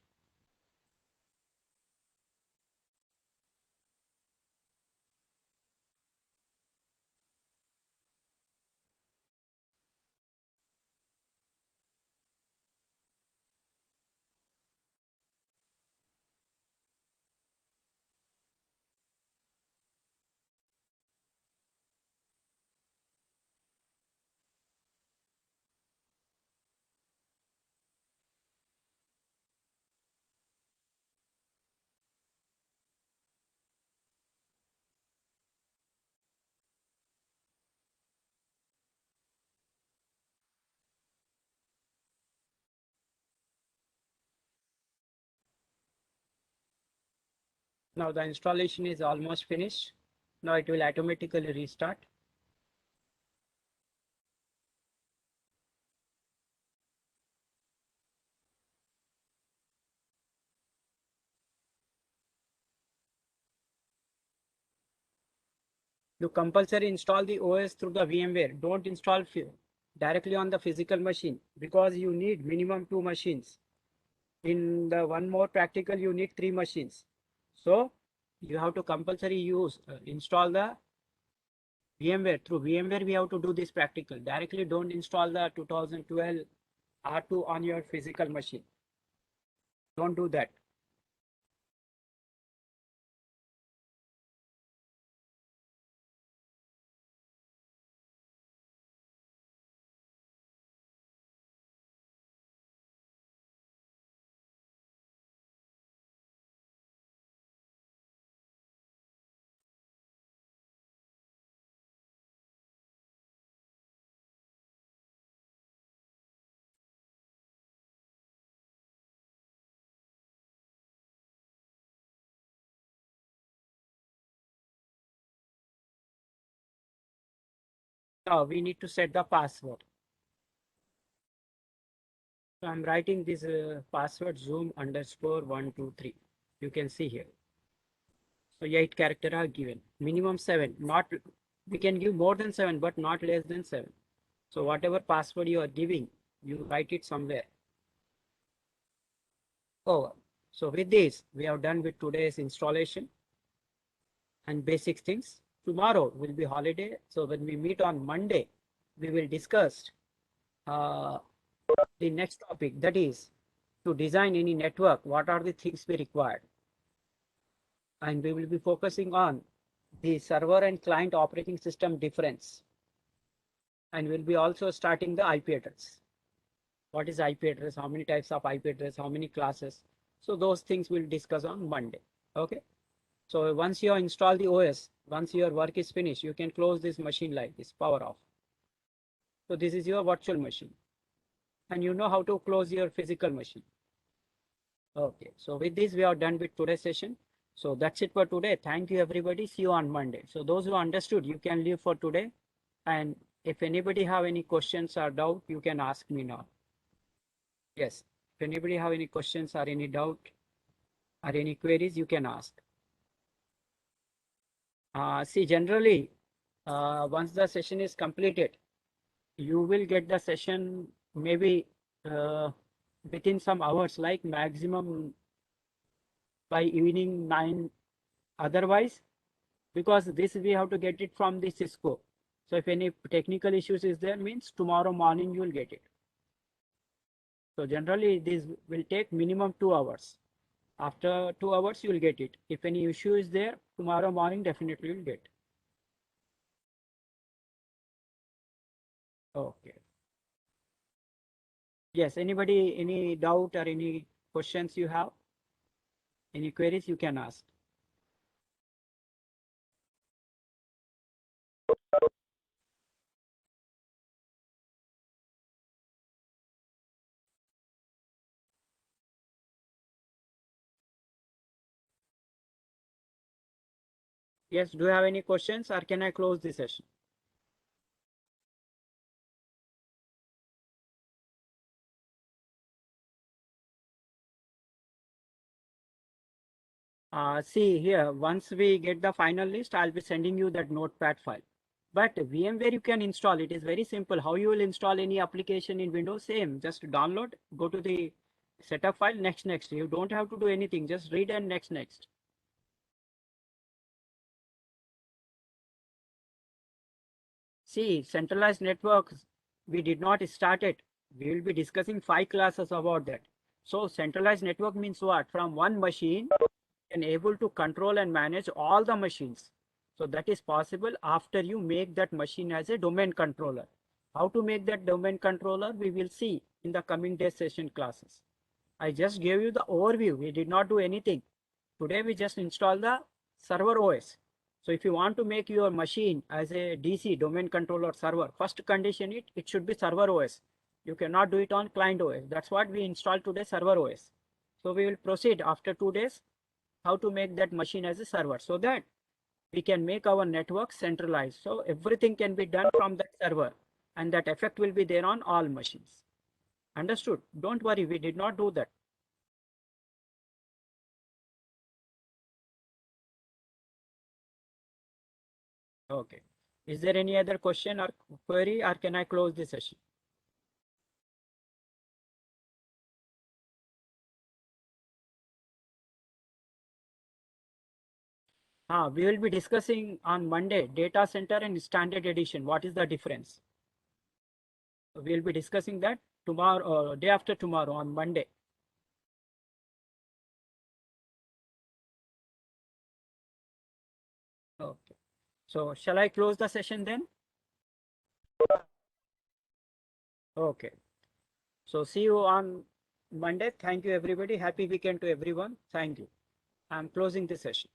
Now the installation is almost finished. Now it will automatically restart. You compulsory install the OS through the VMware. Don't install directly on the physical machine, because you need minimum 2 machines. In the one more practical, you need 3 machines. So you have to compulsory install the VMware. Through VMware, we have to do this practical. Directly don't install the 2012 R2 on your physical machine. Don't do that. Now we need to set the password. So I'm writing this password zoom_123. You can see here. So 8 characters are given. Minimum 7. Not we can give more than 7, but not less than 7. So whatever password you are giving, you write it somewhere. Over. So with this, we have done with today's installation and basic things. Tomorrow will be holiday. So when we meet on Monday, we will discuss uh, the next topic, that is to design any network. What are the things we require? And we will be focusing on the server and client operating system difference. And we'll be also starting the IP address. What is IP address? How many types of IP address? How many classes? So those things we'll discuss on Monday. Okay. So once you install the OS, once your work is finished, you can close this machine like this, power off. So this is your virtual machine. And you know how to close your physical machine. Okay. So with this, we are done with today's session. So that's it for today. Thank you, everybody. See you on Monday. So those who understood, you can leave for today. And if anybody have any questions or doubt, you can ask me now. Yes. If anybody have any questions or any doubt or any queries, you can ask. See, generally, once the session is completed, you will get the session maybe within some hours, like maximum by evening 9. Otherwise, because this we have to get it from the Cisco. So if any technical issues is there, means tomorrow morning you will get it. So generally this will take minimum 2 hours. After 2 hours you will get it. If any issue is there, tomorrow morning definitely you will get. Okay. Yes, anybody, any doubt or any questions you have? Any queries you can ask. Yes, do you have any questions or can I close the session? See here, once we get the final list, I'll be sending you that notepad file. But VMware you can install, it is very simple. How you will install any application in Windows? Same, just download, go to the setup file, next. You don't have to do anything, just read and next. See, centralized networks, we did not start it. We will be discussing 5 classes about that. So centralized network means what? From one machine, and able to control and manage all the machines. So that is possible after you make that machine as a domain controller. How to make that domain controller, we will see in the coming day session classes. I just gave you the overview. We did not do anything. Today we just install the server OS. So if you want to make your machine as a DC domain controller server, first condition it should be server OS. You cannot do it on client OS. That's what we installed today, server OS. So we will proceed after 2 days how to make that machine as a server so that we can make our network centralized. So everything can be done from that server and that effect will be there on all machines. Understood? Don't worry, we did not do that. Okay. Is there any other question or query or can I close the session? We will be discussing on Monday data center and standard edition. What is the difference? We will be discussing that tomorrow, day after tomorrow on Monday. Okay. So shall I close the session then? Okay. So see you on Monday. Thank you, everybody. Happy weekend to everyone. Thank you. I'm closing the session.